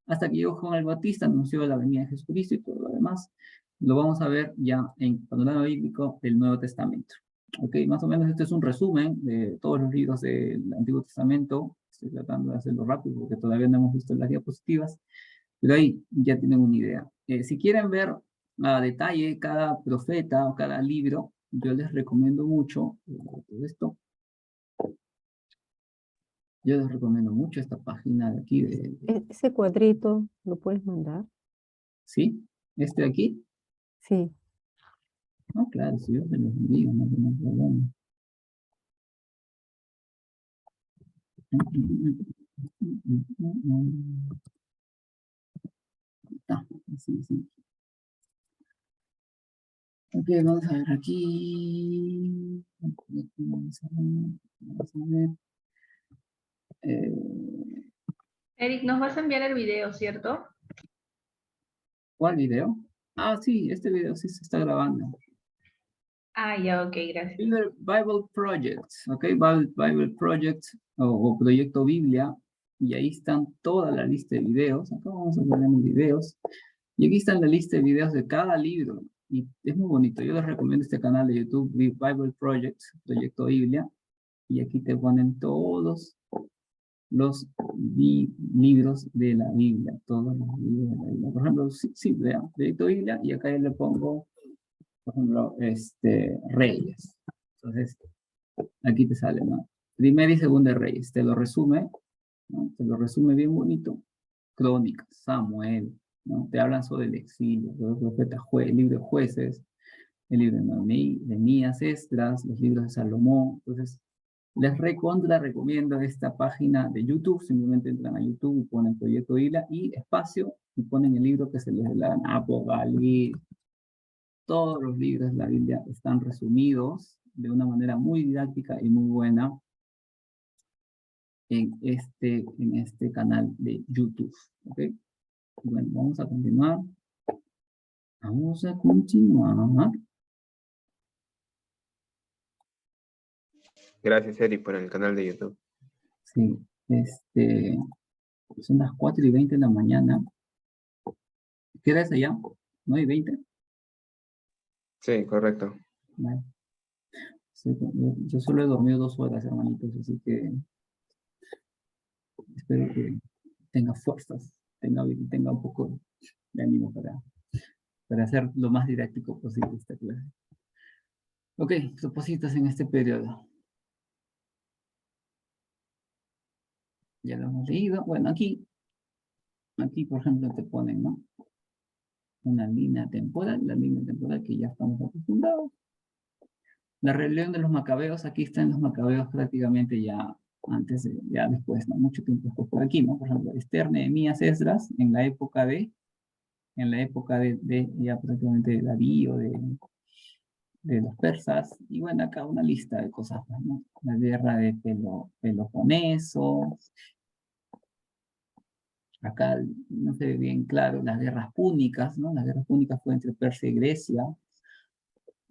Hasta que llegó Juan el Bautista, anunció la venida de Jesucristo y todo lo demás. Lo vamos a ver ya en Panorama Bíblico del Nuevo Testamento. Ok, más o menos este es un resumen de todos los libros del Antiguo Testamento. Estoy tratando de hacerlo rápido porque todavía no hemos visto las diapositivas, pero ahí ya tienen una idea. Si quieren ver a detalle cada profeta o cada libro, yo les recomiendo mucho todo esto. Yo les recomiendo mucho esta página de aquí. Ese cuadrito, ¿lo puedes mandar? ¿Sí? Este de aquí. Sí. No, claro, si yo se los envío, no tengo problema. Está, sí, sí. Ok, vamos a ver aquí. Vamos a ver. Eric, nos vas a enviar el video, ¿cierto? ¿Cuál video? Ah, sí, este video sí se está grabando. Ah, ya, ok, gracias. Bible Project, ok, Bible Project o Proyecto Biblia, y ahí están toda la lista de videos. Acá vamos a poner videos, y aquí están la lista de videos de cada libro, y es muy bonito. Yo les recomiendo este canal de YouTube, Bible Project, Proyecto Biblia, y aquí te ponen todos los libros de la Biblia, todos los libros de la Biblia. Por ejemplo, sí, vean, Proyecto Biblia, y acá yo le pongo, por ejemplo, Reyes. Entonces, aquí te sale, ¿no? Primera y segunda Reyes, te lo resume, ¿no? Te lo resume bien bonito. Crónicas, Samuel, ¿no? Te hablan sobre el exilio, sobre el profeta el libro de Jueces, el libro de Nehemías, Esdras, los libros de Salomón. Entonces, les recomiendo esta página de YouTube. Simplemente entran a YouTube y ponen Proyecto Biblia y espacio y ponen el libro que se les da Apocalipsis. Todos los libros de la Biblia están resumidos de una manera muy didáctica y muy buena en este canal de YouTube. ¿Ok? Bueno, vamos a continuar. Vamos a continuar. Gracias, Eric, por el canal de YouTube. Sí, son las 4:20 de la mañana. ¿Qué hora es allá? ¿9:20? Sí, correcto. Vale. Sí, yo solo he dormido 2 horas, hermanitos, así que espero que tenga fuerzas, tenga un poco de ánimo para hacer lo más didáctico posible esta clase. Ok, propósitos en este periodo. Ya lo hemos leído. Bueno, aquí, por ejemplo, te ponen, ¿no? Una línea temporal, la línea temporal que ya estamos acostumbrados. La rebelión de los macabeos, aquí están los macabeos prácticamente ya después, ¿no? Mucho tiempo después por aquí, ¿no? Por ejemplo, Esther, Nehemías, Esdras, en la época de ya prácticamente de Darío, de los persas, y bueno, acá una lista de cosas, ¿no? La guerra de Peloponeso, acá no se ve bien claro, las guerras púnicas, ¿no? Las guerras púnicas fue entre Persia y Grecia,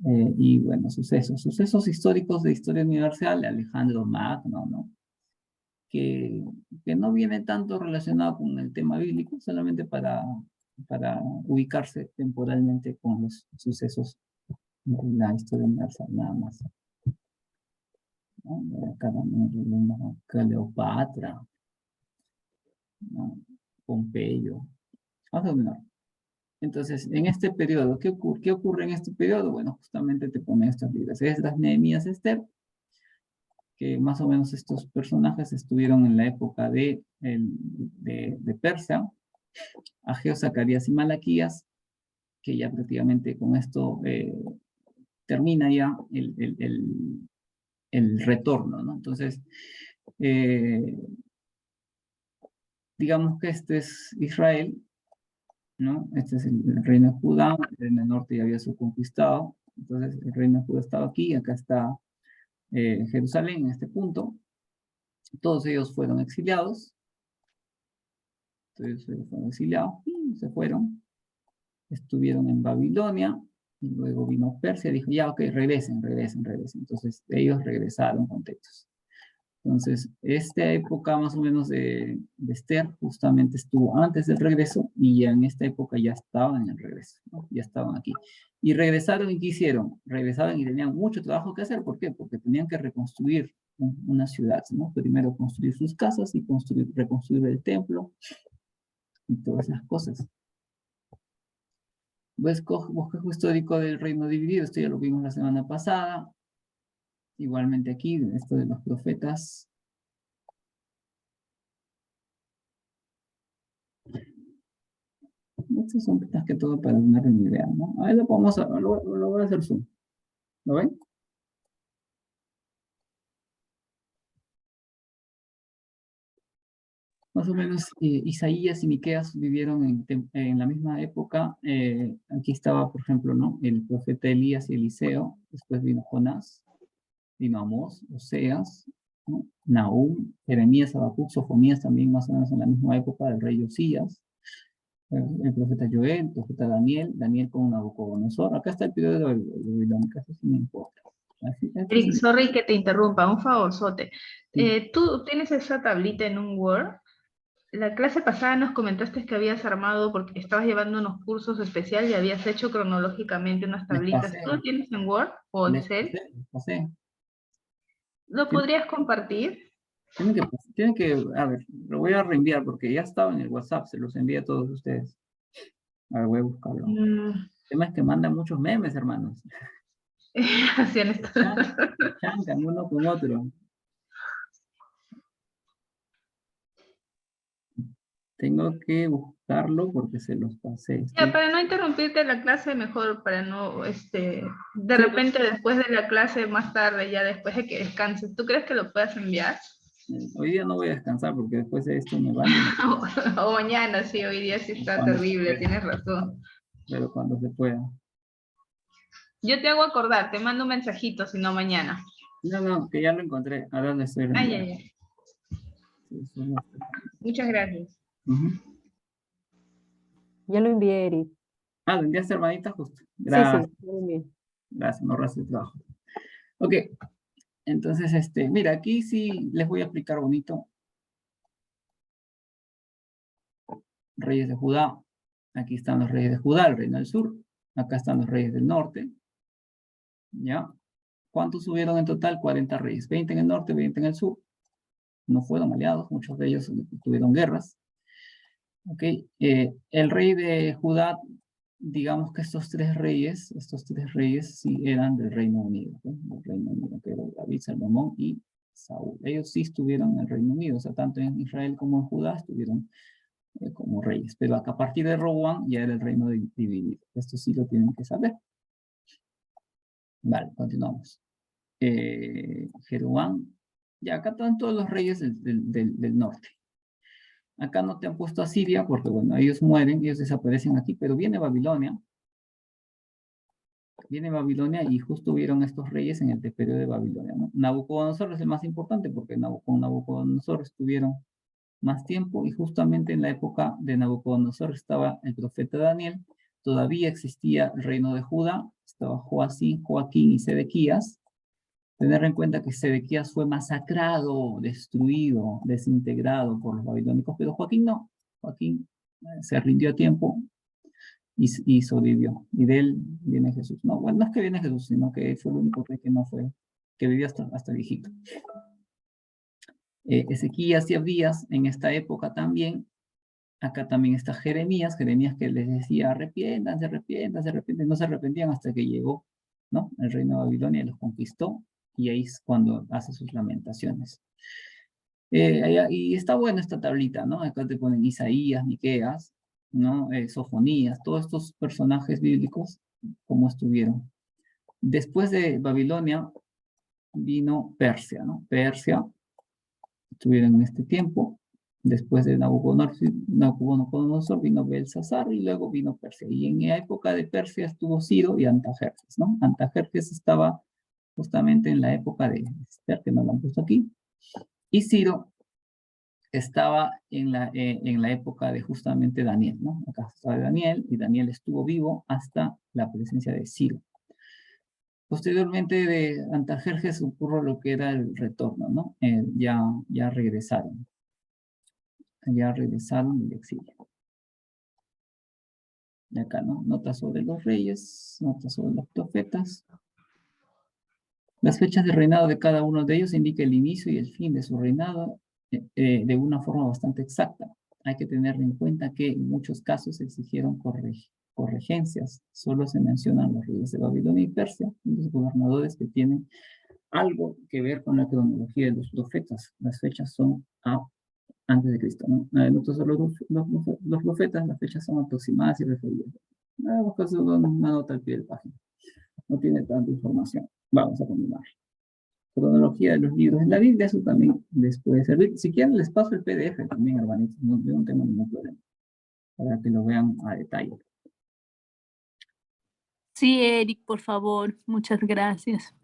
y bueno, sucesos históricos de historia universal, Alejandro Magno, ¿no? Que no viene tanto relacionado con el tema bíblico, solamente para ubicarse temporalmente con los sucesos La historia universal, nada más. ¿No? Acá también leemos Cleopatra, ¿no? Pompeyo. Vamos a ver. Entonces, en este periodo, ¿qué ocurre en este periodo? Bueno, justamente te ponen estos libros. Esdras, Nehemías, Esther, que más o menos estos personajes estuvieron en la época de Persia, Ageo, Zacarías y Malaquías, que ya prácticamente con esto termina ya el retorno, ¿no? Entonces, digamos que este es Israel, ¿no? Este es el reino de Judá, el reino del norte ya había sido conquistado, entonces el reino de Judá estaba aquí, acá está Jerusalén en este punto. Todos ellos fueron exiliados, y se fueron, estuvieron en Babilonia, y luego vino Persia, dijo, ya, ok, regresen. Entonces ellos regresaron con textos. Entonces, esta época más o menos de Esther justamente estuvo antes del regreso y ya en esta época ya estaban en el regreso, ¿no? Ya estaban aquí. Y regresaron y ¿qué hicieron? Regresaron y tenían mucho trabajo que hacer. ¿Por qué? Porque tenían que reconstruir una ciudad, ¿no? Primero construir sus casas y reconstruir el templo y todas esas cosas. Bosquejo histórico del reino dividido, esto ya lo vimos la semana pasada. Igualmente aquí, esto de los profetas. Estas son más que todo para tener una idea, ¿no? A ver, lo voy a hacer zoom. ¿Lo ven? Más o menos Isaías y Miqueas vivieron en la misma época. Aquí estaba, por ejemplo, ¿no? El profeta Elías y Eliseo. Después vino Jonás, vino Amós, Oseas, ¿no? Nahum, Jeremías, Habacuc, Sofonías también más o menos en la misma época del rey Josías. El profeta Joel, el profeta Daniel con Nabucodonosor. Acá está el periodo de Babilonia, eso sí me importa. Eric, sorry que te interrumpa, un favorzote. ¿Tú tienes esa tablita en un Word? La clase pasada nos comentaste que habías armado, porque estabas llevando unos cursos especiales y habías hecho cronológicamente unas tablitas. ¿Tú lo tienes en Word o Excel? Pasé. ¿Lo podrías compartir? Tienen que, a ver, lo voy a reenviar porque ya estaba en el WhatsApp, se los envié a todos ustedes. A ver, voy a buscarlo. El tema es que mandan muchos memes, hermanos. Hacían esto. Chancan uno con otro. Tengo que buscarlo porque se los pasé. Ya, para no interrumpirte la clase, mejor para no, de repente después de la clase, más tarde, ya después de que descanses, ¿tú crees que lo puedas enviar? Hoy día no voy a descansar porque después de esto me van a... O mañana, sí, hoy día sí está terrible, tienes razón. Pero cuando se pueda. Yo te hago acordar, te mando un mensajito, si no mañana. No, que ya lo encontré. Ahora le estoy reenviando. Ay. Muchas gracias. Ya lo envié, Eric. Ah, ¿lo enviaste, hermanita? Justo. Gracias. Sí, lo envié. Gracias, me ahorraste el trabajo. Ok. Entonces, mira, aquí sí les voy a explicar bonito. Reyes de Judá. Aquí están los reyes de Judá, el reino del sur. Acá están los reyes del norte. ¿Ya? ¿Cuántos subieron en total? 40 reyes. 20 en el norte, 20 en el sur. No fueron aliados, muchos de ellos tuvieron guerras. Ok. El rey de Judá, digamos que estos tres reyes sí eran del Reino Unido. ¿Okay? Del Reino Unido, que era David, Salomón y Saúl. Ellos sí estuvieron en el Reino Unido, o sea, tanto en Israel como en Judá estuvieron como reyes. Pero a partir de Roboam ya era el reino dividido. Esto sí lo tienen que saber. Vale, continuamos. Jeroboam. Ya acá están todos los reyes del norte. Acá no te han puesto a Siria porque, bueno, ellos mueren, ellos desaparecen aquí, pero viene Babilonia. Viene Babilonia y justo hubieron estos reyes en el periodo de Babilonia, ¿no? Nabucodonosor es el más importante porque con Nabucodonosor estuvieron más tiempo y justamente en la época de Nabucodonosor estaba el profeta Daniel, todavía existía el reino de Judá, estaba Joaquín y Sedequías. Tener en cuenta que Sedequías fue masacrado, destruido, desintegrado por los babilónicos, pero Joaquín no. Joaquín se rindió a tiempo y sobrevivió. Y de él viene Jesús. No, bueno, no es que viene Jesús, sino que fue el único rey que no fue, que vivió hasta viejito. Ezequías y Abdías en esta época también. Acá también está Jeremías que les decía arrepiéntanse, arrepiéntanse, arrepiéntanse. No se arrepentían hasta que llegó, ¿no? El reino de Babilonia los conquistó y ahí es cuando hace sus lamentaciones. Y está buena esta tablita, ¿no? Acá te ponen Isaías, Miqueas, ¿no? Sofonías, todos estos personajes bíblicos, cómo estuvieron. Después de Babilonia vino Persia, ¿no? Persia estuvieron en este tiempo. Después de Nabucodonosor vino Belsasar y luego vino Persia. Y en la época de Persia estuvo Ciro y Antajerjes, ¿no? Antajerjes estaba justamente en la época de Esther, que no lo han puesto aquí. Y Ciro estaba en la época de justamente Daniel, ¿no? Acá está Daniel, y Daniel estuvo vivo hasta la presencia de Ciro. Posteriormente de Antajerjes ocurrió lo que era el retorno, ¿no? Ya regresaron. Ya regresaron del exilio. Y acá, ¿no? Notas sobre los reyes, notas sobre los profetas. Las fechas de reinado de cada uno de ellos indican el inicio y el fin de su reinado de una forma bastante exacta. Hay que tener en cuenta que en muchos casos se exigieron corregencias. Solo se mencionan los reyes de Babilonia y Persia, los gobernadores que tienen algo que ver con la cronología de los profetas. Las fechas son antes de Cristo, ¿no? Entonces los profetas, las fechas son aproximadas y referidas. Buscas una nota al pie de la página. No tiene tanta información. Vamos a continuar. Cronología de los libros en la Biblia, eso también les puede servir. Si quieren, les paso el PDF también, hermanitos. No, yo no tengo ningún problema. Para que lo vean a detalle. Sí, Eric, por favor. Muchas gracias.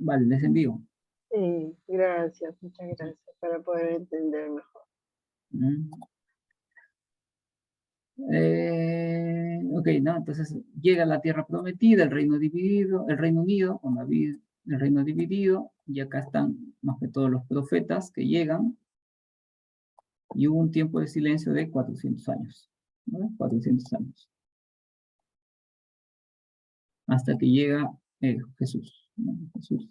Vale, les envío. Sí, gracias, muchas gracias, para poder entender mejor. Ok, ¿no? Entonces llega la tierra prometida, el reino dividido, el Reino Unido, con David, el reino dividido, y acá están más que todos los profetas que llegan, y hubo un tiempo de silencio de 400 años, ¿no? 400 años. Hasta que llega Jesús, ¿no? Jesús,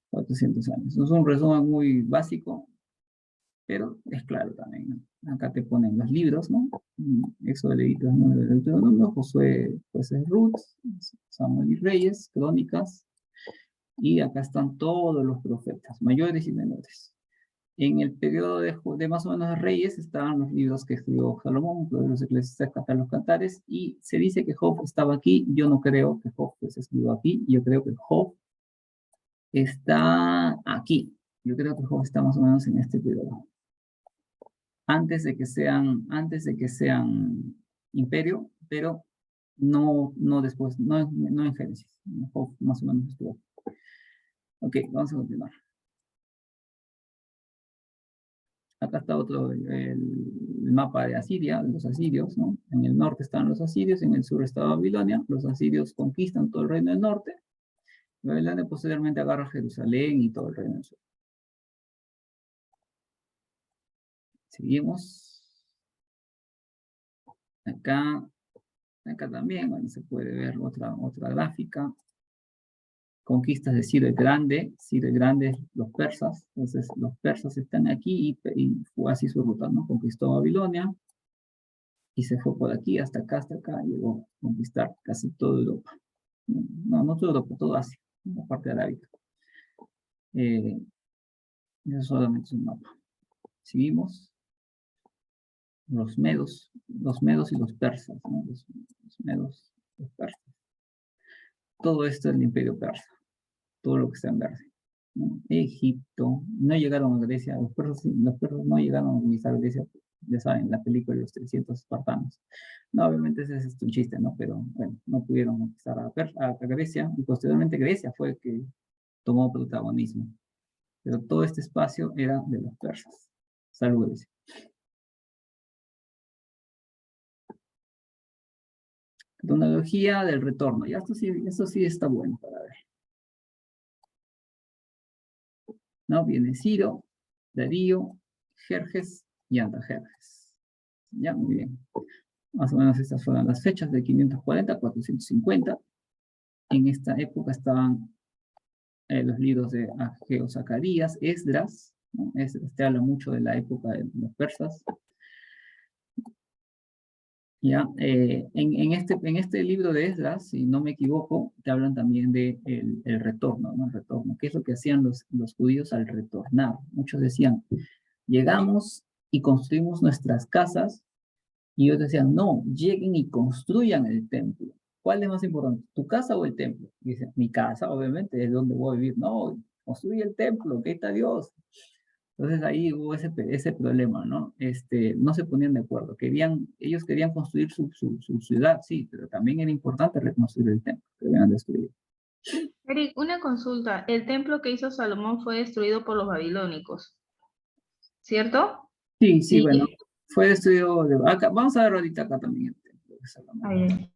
400 años. Es un resumen muy básico, pero es claro también, ¿no? Acá te ponen los libros, ¿no? Éxodo, Levítico, Deuteronomio, Josué, Jueces, Ruth, Samuel y Reyes, Crónicas, y acá están todos los profetas, mayores y menores. En el periodo de más o menos de Reyes estaban los libros que escribió Salomón, los Eclesiastés, los Cantares, y se dice que Job estaba aquí. Yo no creo que Job se escribió aquí, yo creo que Job está aquí. Yo creo que Job está más o menos en este periodo. Antes de que sean imperio, pero no después, no en Génesis. Job más o menos estuvo. Ok, vamos a continuar. Acá está otro, el mapa de Asiria, los asirios, ¿no? En el norte están los asirios, en el sur está Babilonia. Los asirios conquistan todo el reino del norte. Babilonia posteriormente agarra Jerusalén y todo el reino del sur. Seguimos. Acá también, bueno, se puede ver otra gráfica. Conquistas de Ciro el Grande, los persas, entonces los persas están aquí y fue así su ruta, ¿no? Conquistó Babilonia y se fue por aquí hasta acá, llegó a conquistar casi toda Europa. No toda Europa, toda Asia, la parte arábica. Eso solamente es un mapa. Seguimos. Los medos y los persas, ¿no? Los medos, los persas. Todo esto es el imperio persa. Todo lo que está en verde, ¿no? Egipto, no llegaron a Grecia, los persas no llegaron a conquistar Grecia, ya saben, la película de los 300 espartanos. No, obviamente ese es un chiste, ¿no? Pero bueno, no pudieron conquistar a Grecia, y posteriormente Grecia fue el que tomó protagonismo. Pero todo este espacio era de los persas. Salud, Grecia. Cronología del retorno. Ya esto sí está bueno para ver. ¿No? Viene Ciro, Darío, Jerjes y Antajerjes. Ya, muy bien. Más o menos estas fueron las fechas de 540 a 450. En esta época estaban los libros de Ageo, Zacarías, Esdras, ¿no? Esdras te habla mucho de la época de los persas. Ya, en este libro de Esdras, si no me equivoco, te hablan también de el retorno, ¿no? El retorno. ¿Qué es lo que hacían los judíos al retornar? Muchos decían, llegamos y construimos nuestras casas, y ellos decían, no, lleguen y construyan el templo. ¿Cuál es más importante, tu casa o el templo? Y dicen, mi casa, obviamente, es donde voy a vivir. No, construye el templo, que ahí está Dios. Entonces ahí hubo ese problema, ¿no? No se ponían de acuerdo. Ellos querían construir su ciudad, sí, pero también era importante reconstruir el templo que habían destruido. Eric, una consulta. El templo que hizo Salomón fue destruido por los babilónicos, ¿cierto? Sí, sí, Y- bueno, fue destruido. Acá, vamos a ver ahorita acá también el templo de Salomón. Ahí.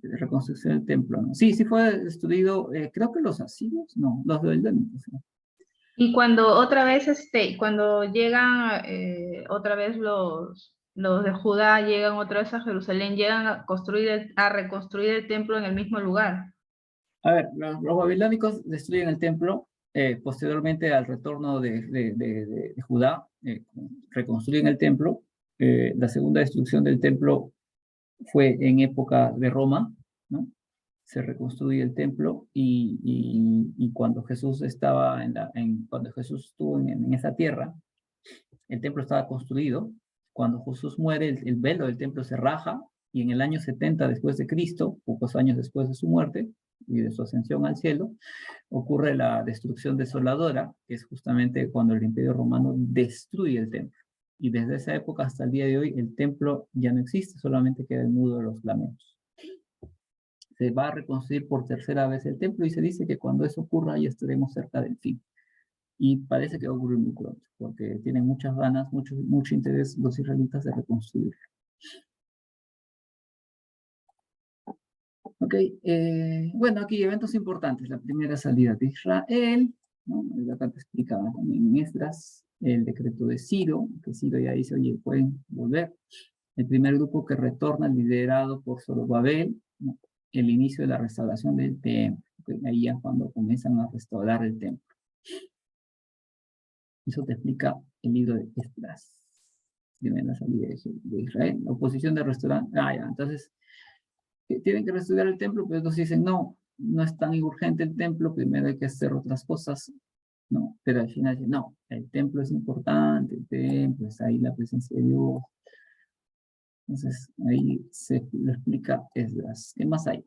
De reconstrucción del templo, ¿no? Sí, sí fue destruido, creo que los asirios, no, los babilónicos, ¿no? Y cuando otra vez, cuando llegan otra vez los de Judá, llegan otra vez a Jerusalén, llegan a a reconstruir el templo en el mismo lugar. A ver, los babilónicos destruyen el templo, posteriormente al retorno de Judá, reconstruyen el templo. La segunda destrucción del templo fue en época de Roma, ¿no? Se reconstruye el templo y cuando Jesús estaba cuando Jesús estuvo en esa tierra, el templo estaba construido. Cuando Jesús muere, el velo del templo se raja y en el año 70 después de Cristo, pocos años después de su muerte y de su ascensión al cielo, ocurre la destrucción desoladora, que es justamente cuando el Imperio Romano destruye el templo. Y desde esa época hasta el día de hoy, el templo ya no existe, solamente queda el muro de los lamentos. Se va a reconstruir por tercera vez el templo y se dice que cuando eso ocurra ya estaremos cerca del fin. Y parece que va a ocurrir muy pronto, porque tienen muchas ganas, mucho interés los israelitas de reconstruir. Ok, bueno, aquí eventos importantes. La primera salida de Israel, ¿no? Acá te explicaba también en Esdras, el decreto de Ciro, que Ciro ya dice, oye, pueden volver. El primer grupo que retorna, liderado por Zorobabel, ¿no? El inicio de la restauración del templo. Okay, ahí ya cuando comienzan a restaurar el templo. Eso te explica el libro de Esdras. Primera salida de Israel. La oposición de restaurante. Ah, ya, entonces tienen que restaurar el templo, pero entonces dicen, no, no es tan urgente el templo, primero hay que hacer otras cosas, ¿no? Pero al final dicen, no, el templo es importante, el templo, es ahí la presencia de Dios. Entonces, ahí se lo explica Esdras. ¿Qué más hay?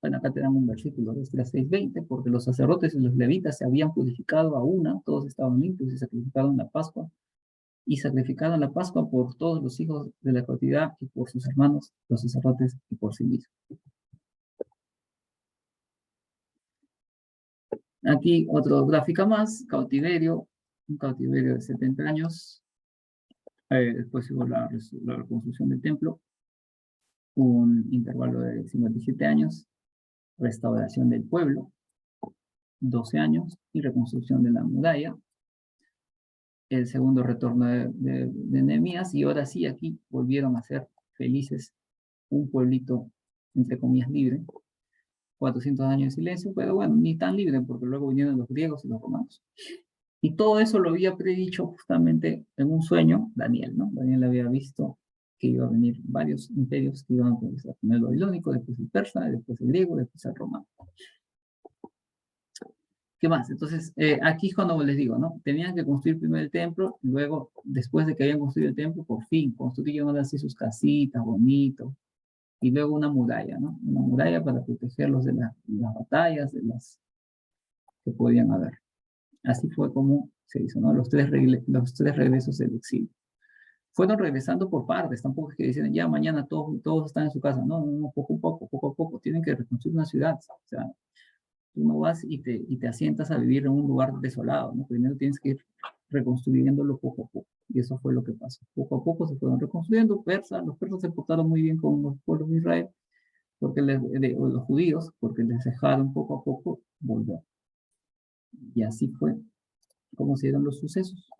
Bueno, acá tenemos un versículo de Esdras 6:20, porque los sacerdotes y los levitas se habían purificado a una, todos estaban limpios y sacrificaron la Pascua, y sacrificaron la Pascua por todos los hijos de la cautividad y por sus hermanos, los sacerdotes, y por sí mismos. Aquí otro gráfica más, cautiverio, un cautiverio de 70 años. Después hubo la reconstrucción del templo, un intervalo de 57 años, restauración del pueblo, 12 años, y reconstrucción de la muralla. El segundo retorno de Nehemías, y ahora sí, aquí volvieron a ser felices, un pueblito, entre comillas, libre. 400 años de silencio, pero bueno, ni tan libre, porque luego vinieron los griegos y los romanos. Y todo eso lo había predicho justamente en un sueño Daniel, ¿no? Daniel había visto que iba a venir varios imperios que iban a comenzar, primero el babilónico, después el persa, después el griego, después el romano. ¿Qué más? Entonces, aquí es cuando les digo, ¿no? Tenían que construir primero el templo, y luego, después de que habían construido el templo, por fin, construyeron así sus casitas, bonitos, y luego una muralla, ¿no? Una muralla para protegerlos de las batallas, de las que podían haber. Así fue como se hizo, ¿no? Los tres regresos del exilio. Fueron regresando por partes, tampoco es que dicen, ya mañana todos están en su casa, no, poco a poco, tienen que reconstruir una ciudad, o sea, tú no vas y te asientas a vivir en un lugar desolado, ¿no? Primero tienes que ir reconstruyéndolo poco a poco, y eso fue lo que pasó. Poco a poco se fueron reconstruyendo. Los persas se portaron muy bien con los pueblos de Israel, los judíos, porque les dejaron poco a poco volver. Y así fue como se dieron los sucesos.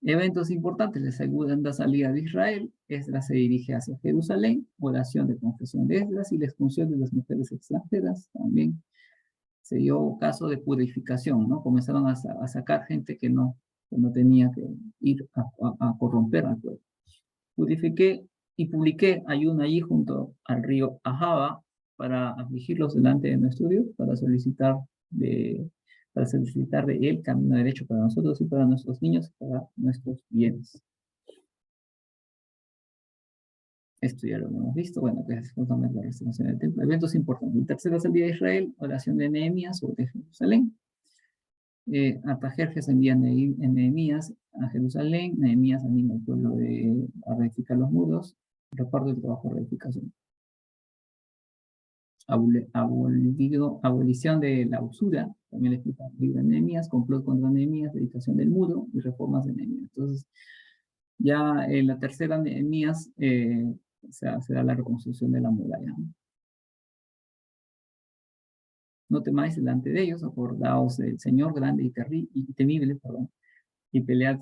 Eventos importantes, la segunda salida de Israel, Esdras se dirige hacia Jerusalén, oración de confesión de Esdras y la expulsión de las mujeres extranjeras, también se dio caso de purificación, ¿no? Comenzaron a sacar gente que no tenía que ir a corromper al pueblo. Purifiqué y publiqué ayuno allí junto al río Ahava para afligirlos delante de nuestro Dios, para solicitar de él camino derecho para nosotros y para nuestros niños y para nuestros bienes. Esto ya lo hemos visto, bueno, que es justamente la restauración del templo. Eventos importantes. La tercera salida de Israel, oración de Nehemías sobre Jerusalén. Artajerjes envía a Nehemías a Jerusalén. Nehemías anima al pueblo a reedificar los muros. Reparto el trabajo de reedificación. Abolición de la usura, también le explica el libro de Nehemías, complot contra Nehemías, dedicación del muro y reformas de Nehemías. Entonces, ya en la tercera Nehemías se da la reconstrucción de la muralla. No temáis delante de ellos, acordaos del Señor grande y temible, y pelead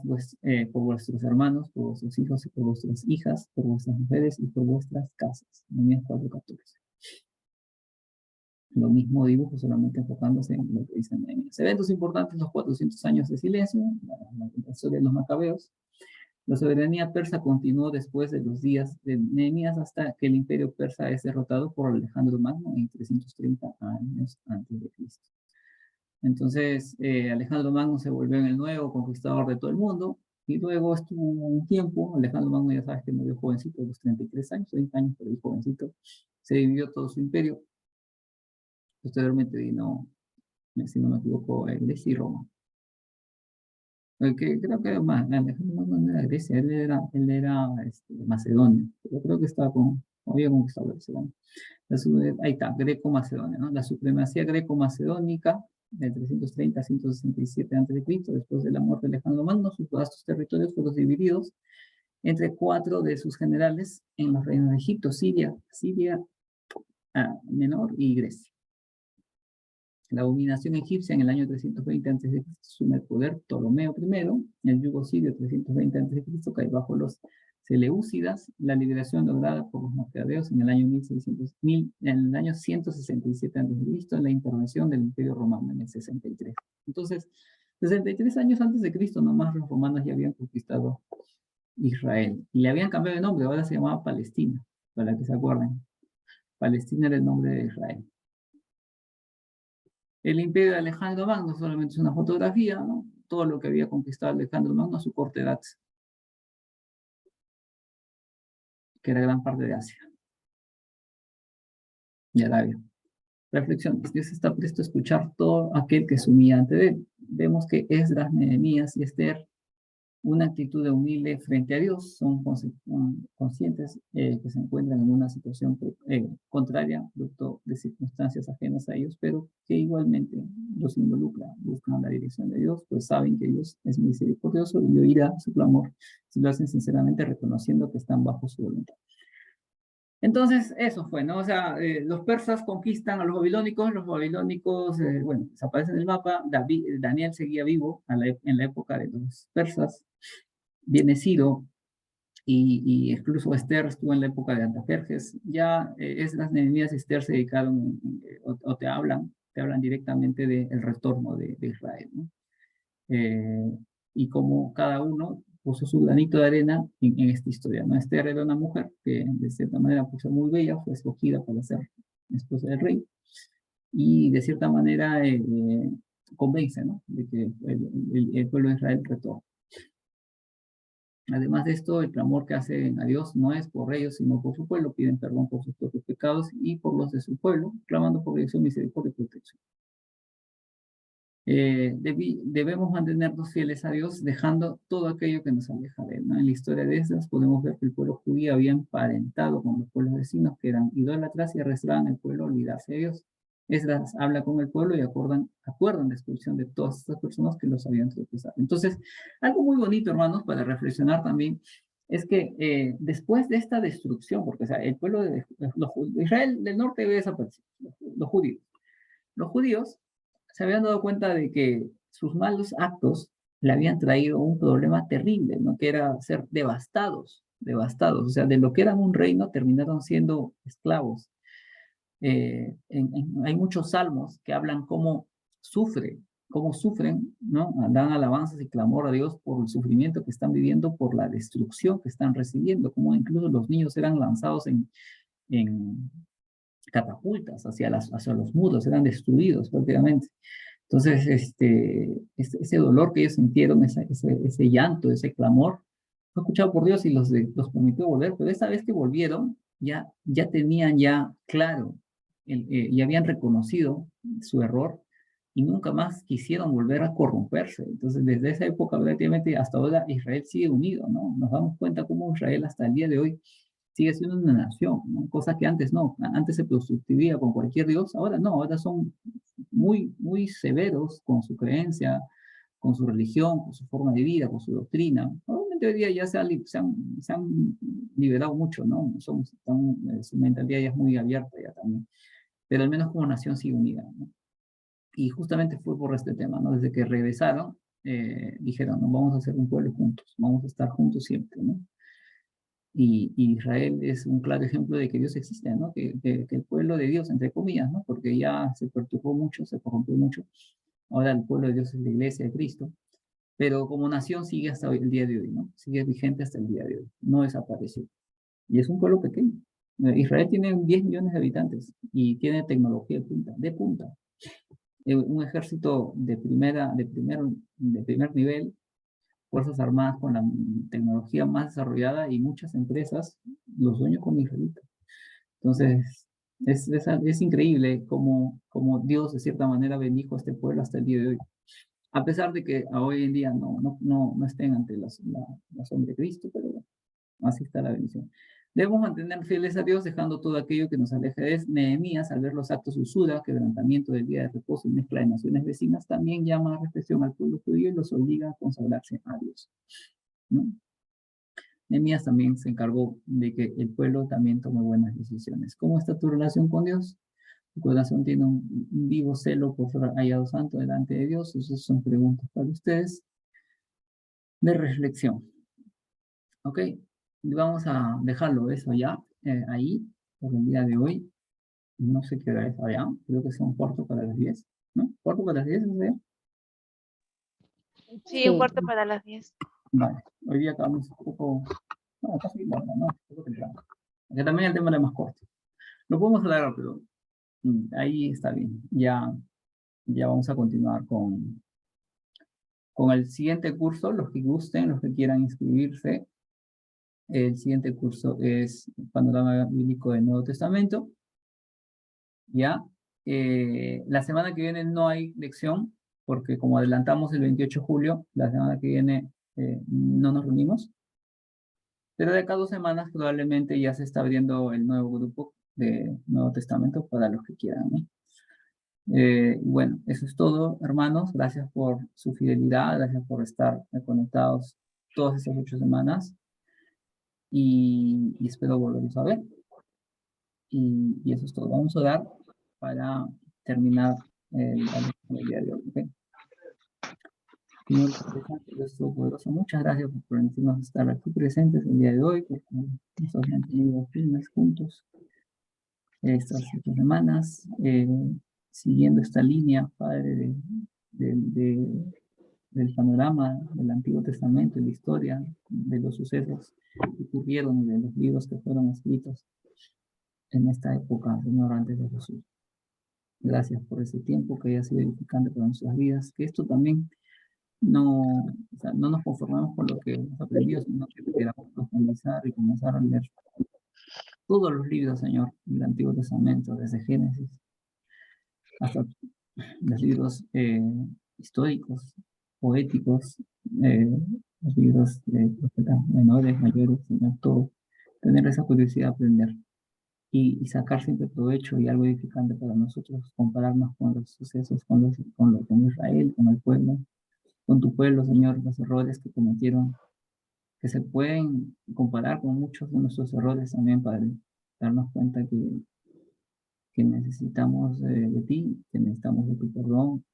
por vuestros hermanos, por vuestros hijos y por vuestras hijas, por vuestras mujeres y por vuestras casas. Nehemías 4:14. Lo mismo dibujo, solamente enfocándose en lo que dicen Nehemías. Eventos importantes, los 400 años de silencio, la historia de los macabeos. La soberanía persa continuó después de los días de Nehemías hasta que el imperio persa es derrotado por Alejandro Magno en 330 años antes de Cristo. Entonces, Alejandro Magno se volvió en el nuevo conquistador de todo el mundo, y luego estuvo un tiempo, Alejandro Magno ya sabes que murió jovencito, a los 33 años, 30 años, pero jovencito, se dividió todo su imperio. Posteriormente vino, si no me equivoco, Grecia y Roma. Que creo que más, Alejandro Magno no era Grecia, él era Macedonia, pero creo que estaba había conquistado Macedonia. Ahí está, Greco-Macedonia, ¿no? La supremacía greco-macedónica del 330 a 167 a.C., después de la muerte de Alejandro Magno, sus vastos territorios fueron divididos entre 4 de sus generales en los reinos de Egipto, Siria Menor y Grecia. La dominación egipcia en el año 320 a.C. asume el poder Ptolomeo I, el yugo sirio 320 a.C. cae bajo los Seleucidas, la liberación lograda por los macabeos en el año 167 a.C., la intervención del Imperio Romano en el 63. Entonces, 63 años antes de Cristo, nomás los romanos ya habían conquistado Israel. Y le habían cambiado de nombre, ahora se llamaba Palestina, para que se acuerden. Palestina era el nombre de Israel. El imperio de Alejandro Magno solamente es una fotografía, ¿no? Todo lo que había conquistado Alejandro Magno a su corta edad, que era gran parte de Asia y Arabia. Reflexión: Dios está presto a escuchar todo aquel que se humilla ante él. Vemos que Esdras, Nehemías y Esther, una actitud de humilde frente a Dios, son conscientes que se encuentran en una situación contraria, producto de circunstancias ajenas a ellos, pero que igualmente los involucra, buscan la dirección de Dios, pues saben que Dios es misericordioso y oirá su clamor si lo hacen sinceramente, reconociendo que están bajo su voluntad. Entonces, eso fue, ¿no? O sea, los persas conquistan a los babilónicos, bueno, desaparecen del mapa. Daniel seguía vivo en la época de los persas. Viene Ciro, y incluso Esther estuvo en la época de Artajerjes. Ya Esdras, Nehemías y Esther se dedicaron, o te hablan directamente del retorno de Israel, ¿no? Y como cada uno puso su granito de arena en esta historia, ¿no? Esther era una mujer que de cierta manera fue muy bella, fue escogida para ser esposa del rey, y de cierta manera convence, ¿no? De que el pueblo de Israel retorna. Además de esto, el clamor que hacen a Dios no es por ellos, sino por su pueblo. Piden perdón por sus propios pecados y por los de su pueblo, clamando por dirección, misericordia y protección. Debemos mantenernos fieles a Dios, dejando todo aquello que nos aleja de él, ¿no? En la historia de Esdras podemos ver que el pueblo judío había emparentado con los pueblos vecinos que eran idólatras y arrastraban al pueblo a olvidarse de Dios. Esdras habla con el pueblo y acuerdan la expulsión de todas estas personas que los habían tropezado. Entonces, algo muy bonito, hermanos, para reflexionar también, es que después de esta destrucción, porque o sea, el pueblo de Israel del norte había desaparecido, los judíos se habían dado cuenta de que sus malos actos le habían traído un problema terrible, ¿no? Que era ser devastados, devastados. O sea, de lo que eran un reino terminaron siendo esclavos. Hay muchos salmos que hablan cómo sufren, ¿no? Dan alabanzas y clamor a Dios por el sufrimiento que están viviendo, por la destrucción que están recibiendo, como incluso los niños eran lanzados en catapultas hacia los muros, eran destruidos prácticamente. Entonces, ese dolor que ellos sintieron, ese llanto, ese clamor, fue escuchado por Dios y los permitió volver, pero esa vez que volvieron, ya tenían ya claro, ya habían reconocido su error y nunca más quisieron volver a corromperse. Entonces, desde esa época, prácticamente hasta ahora, Israel sigue unido, ¿no? Nos damos cuenta cómo Israel hasta el día de hoy sigue siendo una nación, ¿no? Cosa que antes no, antes se sustituía con cualquier dios, ahora no, ahora son muy, muy severos con su creencia, con su religión, con su forma de vida, con su doctrina. Obviamente hoy día ya se han liberado mucho, ¿no? Su mentalidad ya es muy abierta ya también, pero al menos como nación sigue unida, ¿no? Y justamente fue por este tema, ¿no? Desde que regresaron, dijeron, no, vamos a hacer un pueblo juntos, vamos a estar juntos siempre, ¿no? Y Israel es un claro ejemplo de que Dios existe, ¿no? Que el pueblo de Dios, entre comillas, ¿no? Porque ya se perturbó mucho, se corrompió mucho. Ahora el pueblo de Dios es la iglesia de Cristo. Pero como nación sigue hasta el día de hoy, ¿no? Sigue vigente hasta el día de hoy. No desapareció. Y es un pueblo pequeño. Israel tiene 10 millones de habitantes y tiene tecnología de punta, de punta. Un ejército de primer nivel, fuerzas armadas con la tecnología más desarrollada y muchas empresas, los dueños con israelitas. Entonces, es increíble cómo Dios de cierta manera bendijo a este pueblo hasta el día de hoy. A pesar de que hoy en día no estén ante la sombra de Cristo, pero bueno, así está la bendición. Debemos mantener fieles a Dios, dejando todo aquello que nos aleje de Nehemías, al ver los actos de usura, quebrantamiento del día de reposo y mezcla de naciones vecinas, también llama a reflexión al pueblo judío y los obliga a consagrarse a Dios, ¿no? Nehemías también se encargó de que el pueblo también tome buenas decisiones. ¿Cómo está tu relación con Dios? Tu corazón tiene un vivo celo por ser hallado santo delante de Dios. Esas son preguntas para ustedes de reflexión. ¿Ok? Y vamos a dejarlo eso ya ahí por el día de hoy. No sé qué hora es allá. Creo que son cuarto para las 10. ¿No? ¿Cuarto para las 10? ¿No? Sí, Sí. un cuarto para las 10. Vale. Hoy día acabamos un poco... No, casi no, un poco temprano. Porque también el tema era más corto. Lo podemos hablar, pero ahí está bien. Ya vamos a continuar con el siguiente curso. Los que gusten, los que quieran inscribirse. El siguiente curso es Panorama Bíblico del Nuevo Testamento. ¿Ya? La semana que viene no hay lección, porque como adelantamos el 28 de julio, la semana que viene no nos reunimos. Pero de acá 2 semanas probablemente ya se está abriendo el nuevo grupo de Nuevo Testamento para los que quieran, ¿no? Bueno, eso es todo, hermanos. Gracias por su fidelidad, gracias por estar conectados todas estas 8 semanas. Y espero volverlos a ver. Y eso es todo. Vamos a orar para terminar el día de hoy. ¿Okay? Señor Dios Todopoderoso, muchas gracias por permitirnos estar aquí presentes el día de hoy, porque nos has mantenido firmes juntos estas 8 semanas, siguiendo esta línea, Padre, del panorama del Antiguo Testamento y la historia de los sucesos que ocurrieron y de los libros que fueron escritos en esta época, Señor, antes de Jesús. Gracias por ese tiempo que haya sido edificante para nuestras vidas, que esto también no nos conformemos con lo que hemos aprendido, sino que queramos profundizar y comenzar a leer todos los libros, Señor, del Antiguo Testamento, desde Génesis hasta los libros históricos, poéticos, los libros de profetas menores, mayores, Señor, todo. Tener esa curiosidad de aprender y sacar siempre provecho y algo edificante para nosotros, compararnos con los sucesos, con Israel, con el pueblo, con tu pueblo, Señor, los errores que cometieron, que se pueden comparar con muchos de nuestros errores también para darnos cuenta que necesitamos de ti, que necesitamos de tu perdón,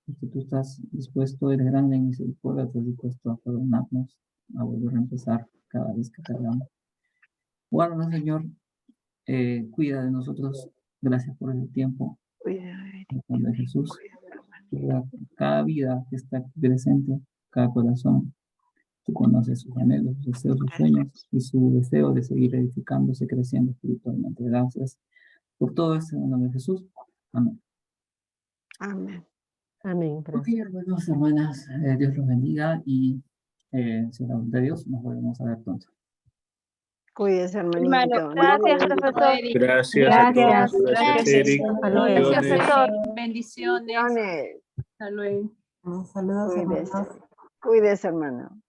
porque tú estás dispuesto, eres grande en misericordia, estás dispuesto a perdonarnos, a volver a empezar cada vez que cargamos. Guárdanos, Señor, cuida de nosotros, gracias por el tiempo, Cuida, en el nombre de Jesús. cuida, Cuida cada vida que está aquí presente, cada corazón. Tú conoces sus anhelos, sus deseos, sus sueños y su deseo de seguir edificándose, creciendo espiritualmente. Gracias por todo esto en el nombre de Jesús. Amén. Amén. Amén. Ok, Gracias. hermanos, hermanas, Dios los bendiga y si la voluntad de Dios nos volvemos a ver pronto. Cuídese, Hermano, hermanito. gracias, profesor. Gracias a todos. Gracias. Gracias, Eric. Hasta luego. Bendiciones. Profesor. Bendiciones. Bendiciones. Hasta luego. Saludos, Cuídese. hermanos. Cuídese, hermano.